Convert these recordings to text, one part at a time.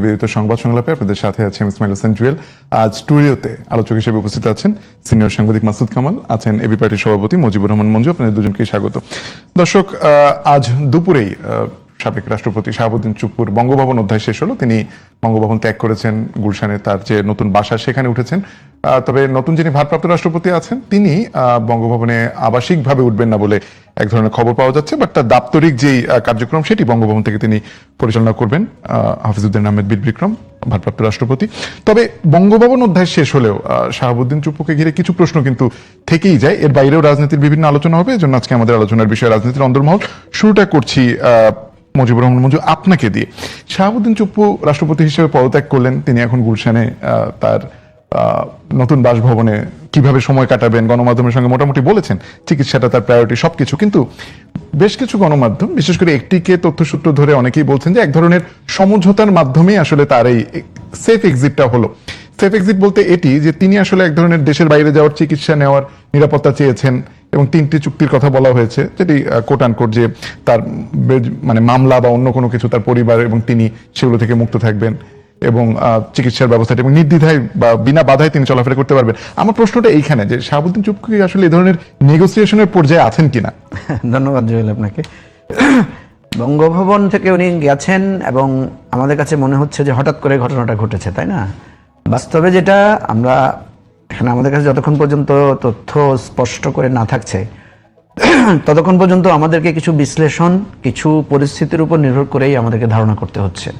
বিরত সংবাদ সংলাপে আপনাদের সাথে আছে ইসমাইল হোসেন জুয়েল। আজ স্টুডিওতে আলোচক হিসেবে উপস্থিত আছেন সিনিয়র সাংবাদিক মাসুদ কামাল, আছেন এবি পার্টির সভাপতি মুজিবুর রহমান মঞ্জু। আপনাদের দুজনকেই স্বাগত। দর্শক, আজ দুপুরেই সাবেক রাষ্ট্রপতি শাহাবুদ্দিন চুপ্পুর বঙ্গভবন অধ্যায় শেষ হলো। তিনি বঙ্গভবন ত্যাগ করেছেন, গুলশানে তার যে নতুন বাসা সেখানে উঠেছেন। তবে নতুন যিনি ভারপ্রাপ্ত রাষ্ট্রপতি আছেন তিনি বঙ্গভবনে আবাসিকভাবে উঠবেন না বলে এক ধরনের খবর পাওয়া যাচ্ছে, বাট তার দাপ্তরিক যেই কার্যক্রম সেটি বঙ্গভবন থেকে তিনি পরিচালনা করবেন। হাফিজউদ্দিন আহমেদ বীর বিক্রম ভারপ্রাপ্ত রাষ্ট্রপতি। তবে বঙ্গভবন অধ্যায় শেষ হলেও শাহাবুদ্দিন চুপ্পুকে ঘিরে কিছু প্রশ্ন কিন্তু থেকেই যায়। এর বাইরেও রাজনীতির বিভিন্ন আলোচনা হবে, এজন্য আজকে আমাদের আলোচনার বিষয় রাজনীতির অন্দরমহল। শুরুটা করছি মুজিবুর রহমান মঞ্জু আপনাকে দিয়ে। শাহাবুদ্দিন চুপ্পু রাষ্ট্রপতি হিসেবে পদত্যাগ করলেন, তিনি এখন গুলশানে তার নতুন বাসভবনে কিভাবে সময় কাটাবেন গণমাধ্যমের সঙ্গে মোটামুটি বলেছেন, চিকিৎসাটা তার প্রায়োরিটি সবকিছু। কিন্তু বেশ কিছু গণমাধ্যম, বিশেষ করে একটিকে তথ্যসূত্র ধরে অনেকেই বলছেন যে এক ধরনের সমঝোতার মাধ্যমেই আসলে তার এই সেফ এক্সিটটা হলো। সেফ এক্সিট বলতে এটি যে তিনি আসলে এক ধরনের দেশের বাইরে যাওয়ার, চিকিৎসা নেওয়ার নিরাপত্তা চেয়েছেন এবং 3টি চুক্তির কথা বলা হয়েছে, যেটি কোট আনকোট যে তার মানে মামলা বা অন্য কোনো কিছু তার পরিবার এবং তিনি সেগুলো থেকে মুক্ত থাকবেন এবং চিকিৎসার ব্যবস্থাটা এবং নির্দ্বিধায় বা বিনা বাধায় তিনি চলাফেরা করতে পারবেন। আমার প্রশ্নটা এইখানে যে শাহাবুদ্দিন চুপ্পু কি আসলে এই ধরনের নেগোসিয়েশনের পর্যায়ে আছেন কিনা? ধন্যবাদ জুয়েল আপনাকে। বঙ্গভবন থেকে উনি গেছেন এবং আমাদের কাছে মনে হচ্ছে যে হঠাৎ করে ঘটনাটা ঘটেছে, তাই না? বাস্তবে যেটা আমরা এখানে আমাদের কাছে যতক্ষণ পর্যন্ত তথ্য স্পষ্ট করে না থাকছে ততক্ষণ পর্যন্ত আমাদেরকে কিছু বিশ্লেষণ, কিছু পরিস্থিতির উপর নির্ভর করেই আমাদেরকে ধারণা করতে হচ্ছে।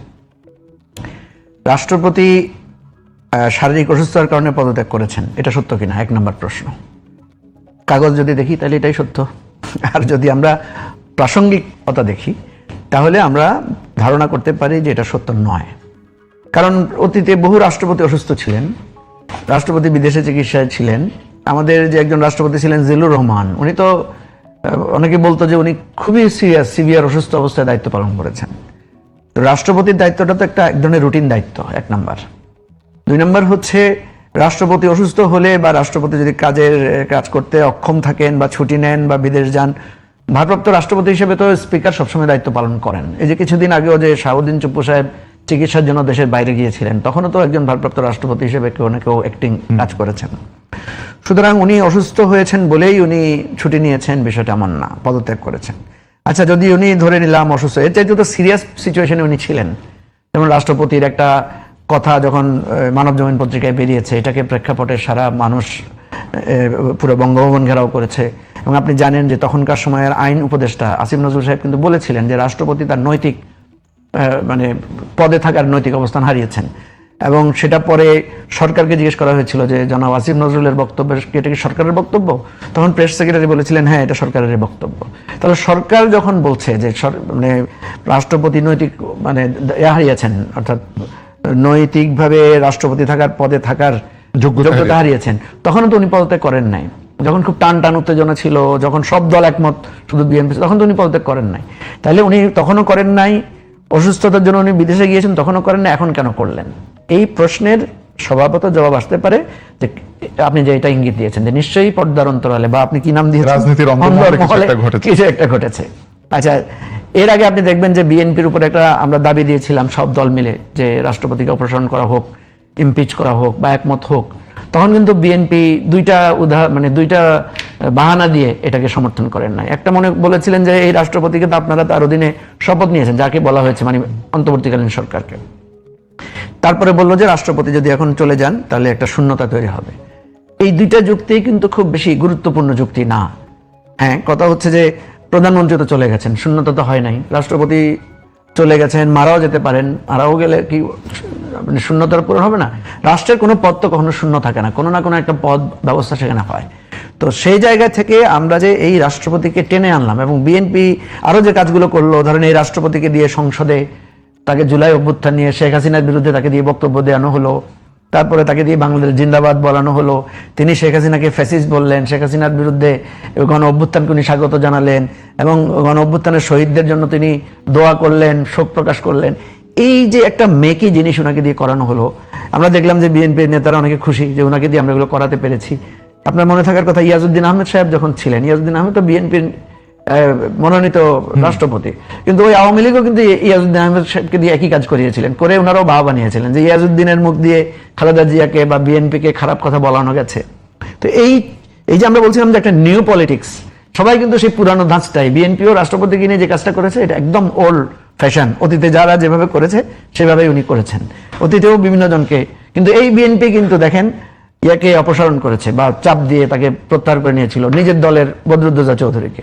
রাষ্ট্রপতি শারীরিক অসুস্থতার কারণে পদত্যাগ করেছেন, এটা সত্য কিনা 1 নম্বর প্রশ্ন। কাগজ যদি দেখি তাহলে এটাই সত্য, আর যদি আমরা প্রাসঙ্গিকতা দেখি তাহলে আমরা ধারণা করতে পারি যে এটা সত্য নয়। কারণ অতীতে বহু রাষ্ট্রপতি অসুস্থ ছিলেন, রাষ্ট্রপতি বিদেশে চিকিৎসায় ছিলেন। আমাদের যে একজন রাষ্ট্রপতি ছিলেন জিল্লুর রহমান, উনি তো অনেকে বলতো যে উনি খুবই সিভিয়ার অসুস্থ অবস্থায় দায়িত্ব পালন করেছেন। রাষ্ট্রপতির দায়িত্বটা তো এক ধরনের রুটিন দায়িত্ব, 1 নম্বর। 2 নম্বর হচ্ছে রাষ্ট্রপতি অসুস্থ হলে বা রাষ্ট্রপতি যদি কাজ করতে অক্ষম থাকেন বা ছুটি নেন বা বিদেশ যান, ভারপ্রাপ্ত রাষ্ট্রপতি হিসেবে তো স্পিকার সবসময় দায়িত্ব পালন করেন। এই যে কিছুদিন আগেও যে শাহাবুদ্দিন চুপ্পু সাহেব চিকিৎসার জন্য দেশের বাইরে গিয়েছিলেন, তখনও তো একজন ভারপ্রাপ্ত রাষ্ট্রপতি হিসেবে কেউ না কেউ অ্যাক্টিং কাজ করেছেন। সুতরাং উনি অসুস্থ হয়েছেন বলেই উনি ছুটি নিয়েছেন, বিষয়টা এমন না, পদত্যাগ করেছেন। আচ্ছা, যদি উনি ধরে নিলাম অসুস্থ, এর চাইতে তো সিরিয়াস সিচুয়েশনে উনি ছিলেন। যেমন রাষ্ট্রপতির একটা কথা যখন মানব জমিন পত্রিকায় বেরিয়েছে, এটাকে প্রেক্ষাপটে সারা মানুষ পুরো বঙ্গভবন ঘেরাও করেছে। এবং আপনি জানেন যে তখনকার সময়ের আইন উপদেষ্টা আসিফ নজরুল সাহেব কিন্তু বলেছিলেন যে রাষ্ট্রপতি তার নৈতিক মানে পদে থাকার নৈতিক অবস্থান হারিয়েছেন। এবং সেটা পরে সরকারকে জিজ্ঞেস করা হয়েছিল যে জনাব আসিফ নজরুলের বক্তব্য এটা কি সরকারের বক্তব্য? তখন প্রেস সেক্রেটারি বলেছিলেন হ্যাঁ, এটা সরকারের বক্তব্য। তাহলে সরকার যখন বলছে যে মানে রাষ্ট্রপতি নৈতিক মানে হারিয়েছেন, অর্থাৎ নৈতিকভাবে রাষ্ট্রপতি থাকার পদে থাকার যোগ্যতা হারিয়েছেন, তখনও তো উনি পদত্যাগ করেন নাই। যখন খুব টান উত্তেজনা ছিল, যখন সব দল একমত শুধু বিএনপি, তখন তো উনি পদত্যাগ করেন নাই। তাহলে উনি তখনও করেন নাই, অসুস্থতার জন্য উনি বিদেশে গিয়েছেন তখনও করেন না, এখন কেন করলেন? এই প্রশ্নের স্বভাবত জবাব আসতে পারে যে আপনি যে এটা ইঙ্গিত দিয়েছেন যে নিশ্চয়ই পর্দার অন্তরালে বা আপনি কি নাম দিয়েছেন, রাজনীতির অন্তরালে কিছু একটা ঘটেছে। আচ্ছা, এর আগে আপনি দেখবেন যে বিএনপির উপর একটা আমরা দাবি দিয়েছিলাম সব দল মিলে যে রাষ্ট্রপতিকে অপসারণ করা হোক, ইমপিচ করা হোক বা একমত হোক। তখন কিন্তু বিএনপি দুইটা বাহানা দিয়ে এটাকে সমর্থন করেন নাই। একটা বলেছিলেন যে এই রাষ্ট্রপতিকে তো আপনারা তার অধীনে শপথ নিয়েছেন, যাকে বলা হয়েছে মানে অন্তর্বর্তীকালীন সরকারকে। তারপরে বললো যে রাষ্ট্রপতি যদি এখন চলে যান তাহলে একটা শূন্যতা তৈরি হবে। এই 2টা যুক্তি কিন্তু খুব বেশি গুরুত্বপূর্ণ যুক্তি না। হ্যাঁ, কথা হচ্ছে যে প্রধানমন্ত্রী তো চলে গেছেন, শূন্যতা তো হয় নাই। রাষ্ট্রপতি চলে গেছেন, মারাও যেতে পারেন, মারাও গেলে কি মানে শূন্যতার পূরণ হবে না? রাষ্ট্রের কোনো পদ তো কখনো শূন্য থাকে না, কোনো না কোনো একটা পদ ব্যবস্থা সেখানে হয়। তো সেই জায়গা থেকে আমরা যে এই রাষ্ট্রপতিকে টেনে আনলাম এবং বিএনপি আরো যে কাজগুলো করলো, ধরেন এই রাষ্ট্রপতিকে দিয়ে সংসদে তাকে জুলাই অভ্যুত্থান নিয়ে শেখ হাসিনার বিরুদ্ধে তাকে দিয়ে বক্তব্য দেওয়ানো হলো, তারপরে তাকে দিয়ে বাংলাদেশ জিন্দাবাদ বলানো হলো, তিনি শেখ হাসিনাকে ফ্যাসিস্ট বললেন, শেখ হাসিনার বিরুদ্ধে গণ অভ্যুত্থানকে উনি স্বাগত জানালেন এবং গণ অভ্যুত্থানের শহীদদের জন্য তিনি দোয়া করলেন, শোক প্রকাশ করলেন। এই যে একটা মেকি জিনিস ওনাকে দিয়ে করানো হলো, আমরা দেখলাম যে বিএনপির নেতারা অনেকে খুশি যে ওনাকে দিয়ে আমরা এগুলো করাতে পেরেছি। আপনার মনে থাকার কথা, ইয়াজউদ্দিন আহমেদ সাহেব যখন ছিলেন, ইয়াজউদ্দিন আহমেদ তো বিএনপির মনোনীত রাষ্ট্রপতি, কিন্তু ওই আওয়ামী লীগও কিন্তু ইয়াজউদ্দিন আহমেদ সাহেবকে দিয়ে একই কাজ করিয়েছিলেন, করে ওনারাও বাবা বানিয়েছিলেন যে ইয়াজউদ্দিনের মুখ দিয়ে খালেদা জিয়াকে বা বিএনপিকে খারাপ কথা বলানো গেছে। তো এই যে আমরা বলছিলাম যে একটা নিউ পলিটিক্স, সবাই কিন্তু সেই পুরানো ধাঁচটাই, বিএনপিও রাষ্ট্রপতিকে নিয়ে যে কাজটা করেছে এটা একদম ওল্ড ফ্যাশন, অতীতে যারা যেভাবে করেছে সেভাবেই উনি করেছেন, অতীতেও বিভিন্ন জনকে। কিন্তু এই বিএনপি কিন্তু দেখেন ইয়াকে অপসারণ করেছে বা চাপ দিয়ে তাকে প্রত্যাহার করে নিয়েছিল নিজের দলের বদরুদ্দোজা চৌধুরীকে,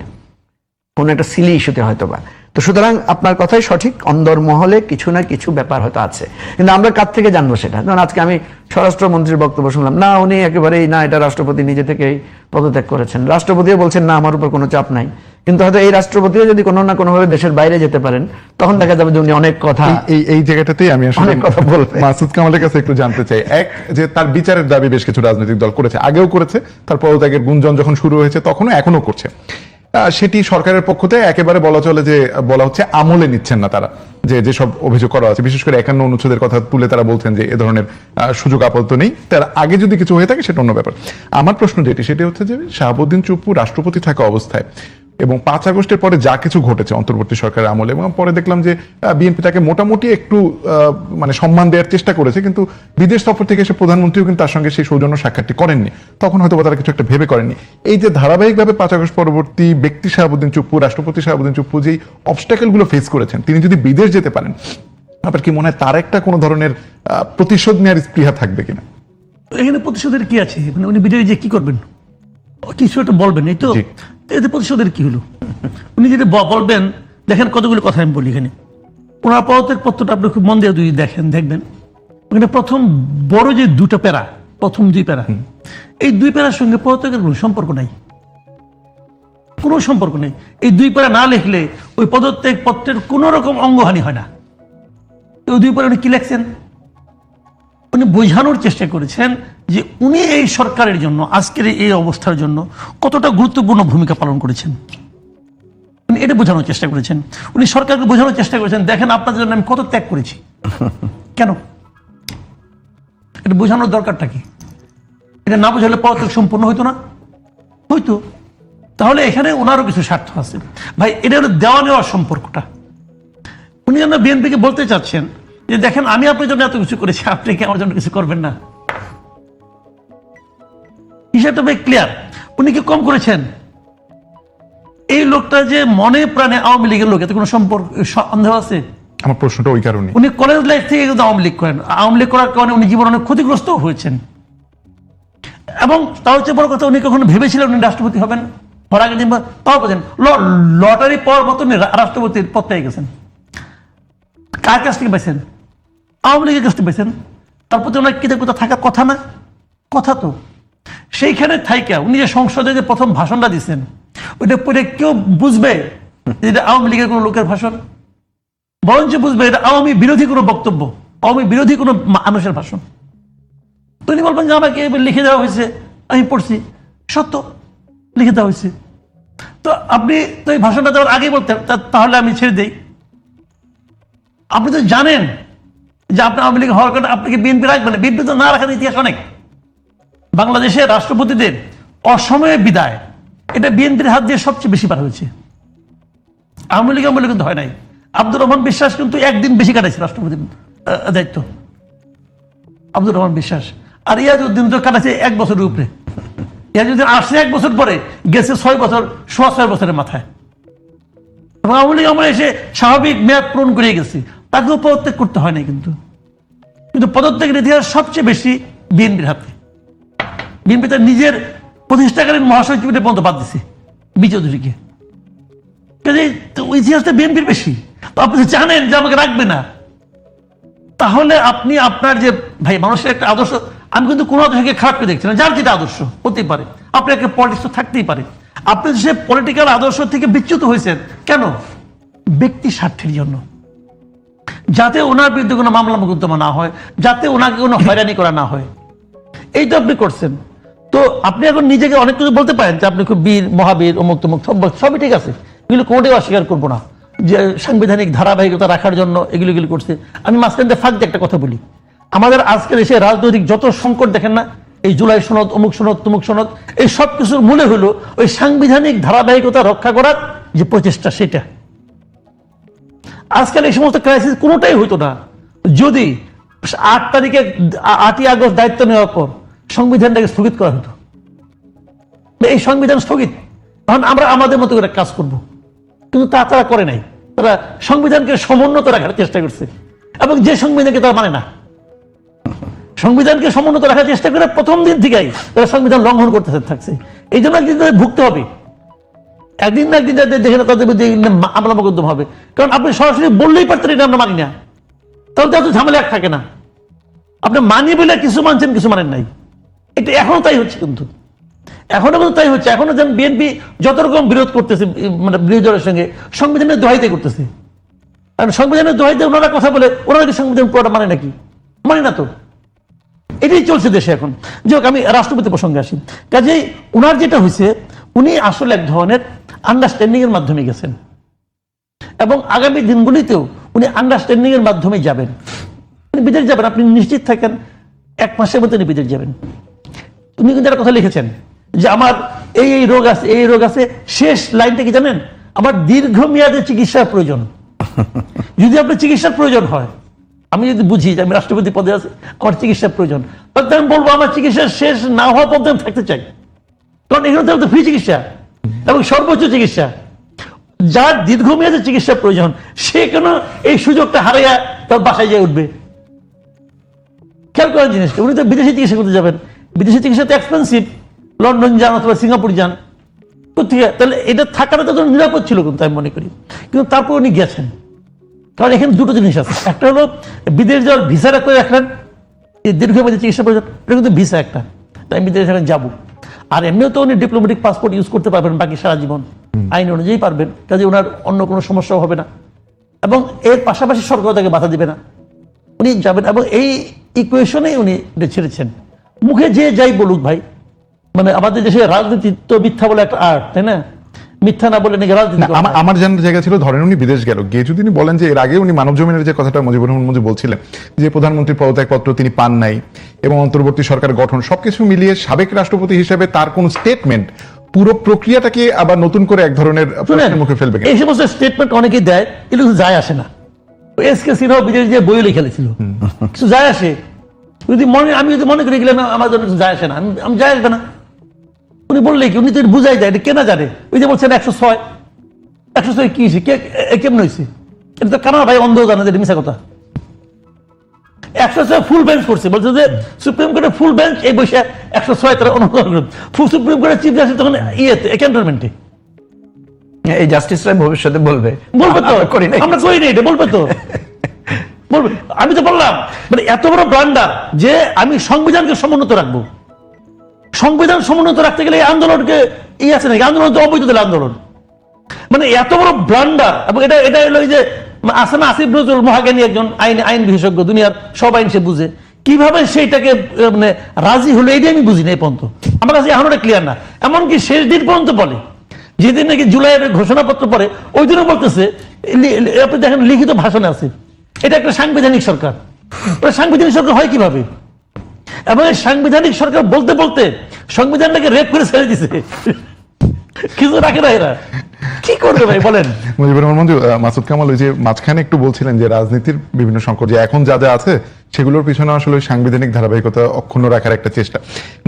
কোন একটা সিলি ইস্যুতে হয়তো বা। তো সুতরাং আপনার কথাই সঠিক, অন্দরমহলে কিছু না কিছু ব্যাপার হয়তো আছে, কিন্তু আমরা কার থেকে জানবো সেটা? যেমন আজকে আমি স্বরাষ্ট্রমন্ত্রীর বক্তব্য শুনলাম, না উনি একেবারেই না, এটা রাষ্ট্রপতি নিজে থেকেই পদত্যাগ করেছেন, রাষ্ট্রপতিও বলছেন না আমার উপর কোনো চাপ নাই। কিন্তু হয়তো এই রাষ্ট্রপতিও যদি কোনো না কোনোভাবে দেশের বাইরে যেতে পারেন, তখন দেখা যাবে যে উনি অনেক কথা, এই জায়গাটাতেই আমি আসলে অনেক কথা বলবেন। মাসুদ কামালের কাছে একটু জানতে চাই, এক যে তার বিচারের দাবি বেশ কিছু রাজনৈতিক দল করেছে, আগেও করেছে, তার পদত্যাগের গুঞ্জন যখন শুরু হয়েছে তখনও এখনো করছে। সেটি সরকারের পক্ষ থেকে একেবারে বলা হচ্ছে আমলে নিচ্ছেন না তারা, যেসব অভিযোগ করা আছে, বিশেষ করে 51 অনুচ্ছেদের কথা তুলে তারা বলছেন যে এ ধরনের সুযোগ আপাতত নেই, তার আগে যদি কিছু হয়ে থাকে সেটা অন্য ব্যাপার। আমার প্রশ্ন সেটি হচ্ছে যে শাহাবুদ্দিন চুপ্পু রাষ্ট্রপতি থাকা অবস্থায় এবং 5 আগস্টের পরে যা কিছু ঘটেছে অন্তর্বর্তী সরকারের আমলে, এবং পরে দেখলাম যে বিএনপি তাকে মোটামুটি একটু মানে সম্মান দেওয়ার চেষ্টা করেছে, কিন্তু বিদেশ সফর থেকে এসে প্রধানমন্ত্রীও কিন্তু তার সঙ্গে সেই সৌজন্য সাক্ষাৎটি করেননি, তখন হয়তো তারা কিছু একটা ভেবে করেননি। এই যে ধারাবাহিকভাবে 5 আগস্ট পরবর্তী ব্যক্তি শাহাবুদ্দিন চুপ্পু, রাষ্ট্রপতি শাহাবুদ্দিন চুপ্পু যেই অবস্টাকেল গুলো ফেস করেছেন, তিনি যদি বিদেশ যেতে পারেন, আপনার কি মনে হয় তার একটা কোনো ধরনের প্রতিশোধ নেওয়ার স্পৃহা থাকবে কিনা? এখানে প্রতিশোধের কি আছে? মানে উনি বিদেশে যে কি করবেন, কিছু একটা বলবেন, এই তো এতে প্রতিশোধের কি হলো? উনি যদি বলবেন, দেখেন কতগুলো কথা আমি বলি এখানে, ওনার পদত্যাগ পত্রটা আপনি খুব মন দিয়ে যদি দেখেন ওখানে প্রথম বড় যে দুটো প্যারা, প্রথম 2 প্যারা, এই 2 প্যারার সঙ্গে পদত্যাগের কোনো সম্পর্ক নাই, কোনো সম্পর্ক নেই। এই 2 প্যারা না লিখলে ওই পদত্যাগ পত্রের কোন রকম অঙ্গহানি হয় না। ওই 2 প্যারা উনি কি লেখছেন? উনি বোঝানোর চেষ্টা করেছেন যে উনি এই সরকারের জন্য, আজকের এই অবস্থার জন্য কতটা গুরুত্বপূর্ণ ভূমিকা পালন করেছেন, উনি এটা বোঝানোর চেষ্টা করেছেন। উনি সরকারকে বোঝানোর চেষ্টা করেছেন, দেখেন আপনাদের জন্য আমি কত ত্যাগ করেছি। কেন? এটা বোঝানোর দরকারটা কি? এটা না বোঝালে পদত্যাগ সম্পূর্ণ হইতো না? হইতো। তাহলে এখানে ওনারও কিছু স্বার্থ আছে ভাই, এটা হলো দেওয়া নেওয়ার সম্পর্কটা। উনি যেন বিএনপিকে বলতে চাচ্ছেন যে দেখেন আমি আপনার জন্য এত কিছু করেছি, আপনি কি আমার জন্য কিছু করবেন না? হিসাবটা ভাই ক্লিয়ার। উনি কি কম করেছেন? এই লোকটা যে মনে প্রাণে আওয়ামী লীগের লোক, এতে কোনো সম্পর্ক সন্দেহ আছে? আমার প্রশ্নটা ওই কারণে, উনি কলেজ লাইফ থেকে কিন্তু আওয়ামী লীগ করেন, আওয়ামী লীগ করার কারণে উনি জীবন অনেক ক্ষতিগ্রস্ত হয়েছেন। এবং তার হচ্ছে বড় কথা, উনি কখনো ভেবেছিলেন উনি রাষ্ট্রপতি হবেন? হওয়ার আগে দিন তাও বলছেন লটারি পাওয়ার মতো রাষ্ট্রপতির পদ পেয়ে গেছেন। কার কাছ থেকে পাইছেন? আওয়ামী লীগের কাছ থেকে পাইছেন। তার প্রতি ওনার কৃতজ্ঞতা থাকার কথা না? কথা তো। সেইখানে থাইকা উনি যে সংসদে যে প্রথম ভাষণটা দিচ্ছেন, ওইটা পরে কেউ বুঝবে যে এটা আওয়ামী লীগের কোনো লোকের ভাষণ? বরঞ্চ বুঝবে এটা আওয়ামী বিরোধী কোনো বক্তব্য, আওয়ামী বিরোধী কোনো মানুষের ভাষণ। তিনি বলবেন যে আমাকে লিখে দেওয়া হয়েছে, আমি পড়ছি, সত্য লিখে দেওয়া হয়েছে। তো আপনি তো এই ভাষণটা দেওয়ার আগেই বলতেন তাহলে আমি ছেড়ে দেই। আপনি তো জানেন যে আপনি আওয়ামী লীগ হওয়ার কারণে আপনাকে বিএনপি রাখবেন না। বিএনপি তো না রাখার ইতিহাস অনেক। বাংলাদেশের রাষ্ট্রপতিদের অসময়ে বিদায়, এটা বিএনপির হাত দিয়ে সবচেয়ে বেশি পার হয়েছে। আওয়ামী লীগ কিন্তু হয় নাই। আব্দুর রহমান বিশ্বাস কিন্তু একদিন বেশি কাটাইছে রাষ্ট্রপতির দায়িত্ব, আব্দুর রহমান বিশ্বাস। আর ইয়াজউদ্দিন তো কাটাইছে 1 বছরের উপরে। ইয়াজউদ্দিন আসছে 1 বছর পরে, গেছে 6 বছর, 6.5 বছরের মাথায়। এবং আওয়ামী লীগ আমরা এসে স্বাভাবিক মেয়াদ পূরণ করে গেছি, তাকেও পদত্যাগ করতে হয় নাই। কিন্তু পদত্যাগের ইতিহাস সবচেয়ে বেশি বিএনপির হাতে। বিএনপি তার নিজের প্রতিষ্ঠাকালীন মহাসচিবদের পর্যন্ত বাদ দিছে বি চৌধুরীকে। ইতিহাসটা বিএনপির বেশি। তো আপনি জানেন যে আমাকে রাখবে না, তাহলে আপনি আপনার যে ভাই মানুষের একটা আদর্শ, আমি কিন্তু কোনো আদর্শকে খারাপ করে দেখছি না, যার যেটা আদর্শ হতেই পারে, আপনার একটা পলিটিক্স তো থাকতেই পারে। আপনি সে পলিটিক্যাল আদর্শ থেকে বিচ্যুত হয়েছেন কেন? ব্যক্তি স্বার্থের জন্য, যাতে ওনার বিরুদ্ধে কোনো মামলা মোকদ্দমা না হয়, যাতে ওনাকে কোনো হয়রানি করা না হয়, এই তো আপনি করছেন। তো আপনি এখন নিজেকে অনেক কিছু বলতে পারেন যে আপনি খুব বীর, মহাবীর, অমুক তমুক, সবই ঠিক আছে, এগুলো কোনোটাই অস্বীকার করবো না যে সাংবিধানিক ধারাবাহিকতা রাখার জন্য এগুলো করছে। আমি মাঝখানে ফাঁক দিয়ে একটা কথা বলি, আমাদের আজকে দেশে রাজনৈতিক যত সংকট দেখেন না, এই জুলাই সনদ, অমুক সনদ, তমুক সনদ, এই সব কিছুর মূলে হলো ওই সাংবিধানিক ধারাবাহিকতা রক্ষা করার যে প্রচেষ্টা, সেটা আজকাল এই সমস্ত ক্রাইসিস কোনোটাই হইতো না যদি 8ই আগস্ট দায়িত্ব নেওয়ার পর সংবিধানটাকে স্থগিত করা হতো। এই সংবিধান স্থগিত, তখন আমরা আমাদের মতো করে কাজ করব, কিন্তু তারা করে নাই। তারা সংবিধানকে সমুন্নত রাখার চেষ্টা করছে, এবং যে সংবিধানকে তারা মানে না, সংবিধানকে সমুন্নত রাখার চেষ্টা করে প্রথম দিন থেকেই তারা সংবিধান লঙ্ঘন করতে থাকছে। এই জন্য একদিন তাদের ভুগতে হবে, একদিন না একদিন দেখে তাদের বিরুদ্ধে মামলা মোকদ্দমা হবে। কারণ আপনি সরাসরি বললেই পারতেন এটা আমরা মানি না, তাহলে তো এত ঝামেলা থাকে না। আপনি মানি বলে কিছু মানছেন, কিছু মানেন নাই। এটা এখনো তাই হচ্ছে, কিন্তু এখনো কিন্তু তাই হচ্ছে। এখনো যেন বিএনপি যত রকম বিরোধ করতেছে, মানে বিরোধী দলের সঙ্গে সংবিধানের দোহাইতে করতেছে। কারণ সংবিধানের দোহাইতে ওনারা কথা বলে, ওনারা কি সংবিধান পুরোটা মানে নাকি? মানে না তো। এটাই চলছে দেশে এখন। যাই হোক, আমি রাষ্ট্রপতি প্রসঙ্গে আসি। কাজেই উনার যেটা হয়েছে, উনি আসলে এক ধরনের আন্ডারস্ট্যান্ডিং এর মাধ্যমে গেছেন, এবং আগামী দিনগুলিতেও উনি আন্ডারস্ট্যান্ডিং এর মাধ্যমে যাবেন। উনি বিদেশ যাবেন, আপনি নিশ্চিত থাকেন 1 মাসের মধ্যে উনি বিদেশ যাবেন। উনি কিন্তু একটা কথা লিখেছেন যে আমার এই এই রোগ আছে, এই রোগ আছে। শেষ লাইনটা কি জানেন? আমার দীর্ঘমেয়াদী চিকিৎসার প্রয়োজন। যদি আপনার চিকিৎসার প্রয়োজন হয়, আমি যদি বুঝি যে আমি রাষ্ট্রপতি পদে আছি, আমার চিকিৎসার প্রয়োজন, তাহলে আমি বলবো আমার চিকিৎসা শেষ না হওয়া পর্যন্ত আমি থাকতে চাই। কারণ এখানে তো ফ্রি চিকিৎসা এবং সর্বোচ্চ চিকিৎসা। যার দীর্ঘমেয়াদী চিকিৎসার প্রয়োজন, সে কেন এই সুযোগটা হারিয়ে তার বাসায় যেয়ে উঠবে? খেয়াল করার জিনিসটা, উনি তো বিদেশে চিকিৎসা করতে যাবেন। বিদেশি চিকিৎসা তো এক্সপেন্সিভ, লন্ডন যান অথবা সিঙ্গাপুর যান, কোথেকে? তাহলে এটা থাকাটা তো নিরাপদ ছিল, কিন্তু আমি মনে করি। কিন্তু তারপর উনি গেছেন, কারণ এখানে দুটো জিনিস আছে। একটা হলো বিদেশ যাওয়ার ভিসাটা করে রাখলেন, এই দীর্ঘমেয়াদী চিকিৎসা প্রয়োজন, এটা কিন্তু ভিসা একটা, তাই বিদেশে এখন যাবো। আর এমনিও তো উনি ডিপ্লোম্যাটিক পাসপোর্ট ইউজ করতে পারবেন বাকি সারা জীবন, আইন অনুযায়ী পারবেন। কাজে ওনার অন্য কোনো সমস্যাও হবে না, এবং এর পাশাপাশি সরকার তাকে বাধা দিবে না, উনি যাবেন। এবং এই ইকুয়েশনে উনি এটা ছেড়েছেন। মুখে যে যাই বলুক ভাই, মানে আমাদের দেশে রাজনীতি তো মিথ্যা বলে একটা আর্ট, তাই না? মিথ্যা না বলে নাকি রাজনীতি করা হয়। আমার জানার জায়গা ছিল, ধরেন উনি বিদেশ গেল, গিয়ে যদি উনি বলেন যে এর আগে উনি মানব জমিনের যে কথাটা মুজিবুর রহমান মঞ্জু বলছিলেন, যে প্রধানমন্ত্রী পদত্যাগপত্র তিনি পান নাই এবং অন্তর্বর্তী সরকার গঠন, সবকিছু মিলিয়ে সাবেক রাষ্ট্রপতি হিসেবে তার কোন স্টেটমেন্ট পুরো প্রক্রিয়াটাকে আবার নতুন করে এক ধরনের প্রশ্নের মুখে ফেলবে কিনা? এই সমস্ত স্টেটমেন্ট অনেকেই দেয়, এগুলো কিছু যায় আসে না। এসকে সিনহাও বিদেশ যে বইও লিখে লিখেছিল, কিছু যায় আসে? আমি যদি মনে করি গেলাম আমার জন্য কিছু যায় আসে না, আমি যায় আসবে না। উনি বললে কি, উনি তো বুঝাই যায়, এটা কেনা জানে। ওই যে বলছেন 106 কি হয়েছে, কেমন হয়েছে? এটা তো কানা ভাই অন্ধ জানে, এটা মিশা কথা। 106 ফুল বেঞ্চ করছে, বলছে যে সুপ্রিম কোর্টের ফুল বেঞ্চ এই বসে 106 তারা অনুমোদন। সুপ্রিম কোর্টের চিফ জাস্টিস তখন ক্যান্টনমেন্টে। এই জাস্টিসরা ভবিষ্যতে বলবে তো আমরা করি নাই, আমরা করি নাই, এটা বলবে তো, বলবে। আমি তো বললাম, মানে এত বড় ব্লান্ডার যে আমি সংবিধানকে সমুন্নত রাখবো। সংবিধান সমুন্নত রাখতে গেলে এই আন্দোলনকে আছে নাকি? আন্দোলন তো অবৈধ দিল আন্দোলন, মানে এত বড় ব্লান্ডার। এবং এটা হলো যে আসেনা আসিফ নজরুল, মহাজ্ঞানী একজন আইন বিশেষজ্ঞ, দুনিয়ার সব আইন সে বুঝে, কিভাবে সেইটাকে মানে রাজি হলো, এইটাই আমি বুঝি না এই পর্যন্ত। আমার কাছে এখন ক্লিয়ার না। এমনকি শেষ দিন পর্যন্ত বলে, যেদিন নাকি জুলাইয়ের ঘোষণাপত্র পরে, ওই দিনও বলতেছে, আপনি দেখেন লিখিত ভাষণে আছে, এটা একটা সাংবিধানিক সরকার। সাংবিধানিক সরকার হয় কিভাবে? এবং সাংবিধানিক সরকার বলতে বলতে সংবিধানটাকে রেপ করে ছেড়ে দিছে, কিছু রাখে না এরা। কি করবে ভাই বলেন? মুজিবুর রহমান মঞ্জু, মাসুদ কামাল ওই যে মাঝখানে একটু বলছিলেন যে রাজনীতির বিভিন্ন সংকট, যে এখন যা যা আছে সেগুলোর পিছনে আসলে ওই সাংবিধানিক ধারাবাহিকতা অক্ষুণ্ণ রাখার একটা চেষ্টা।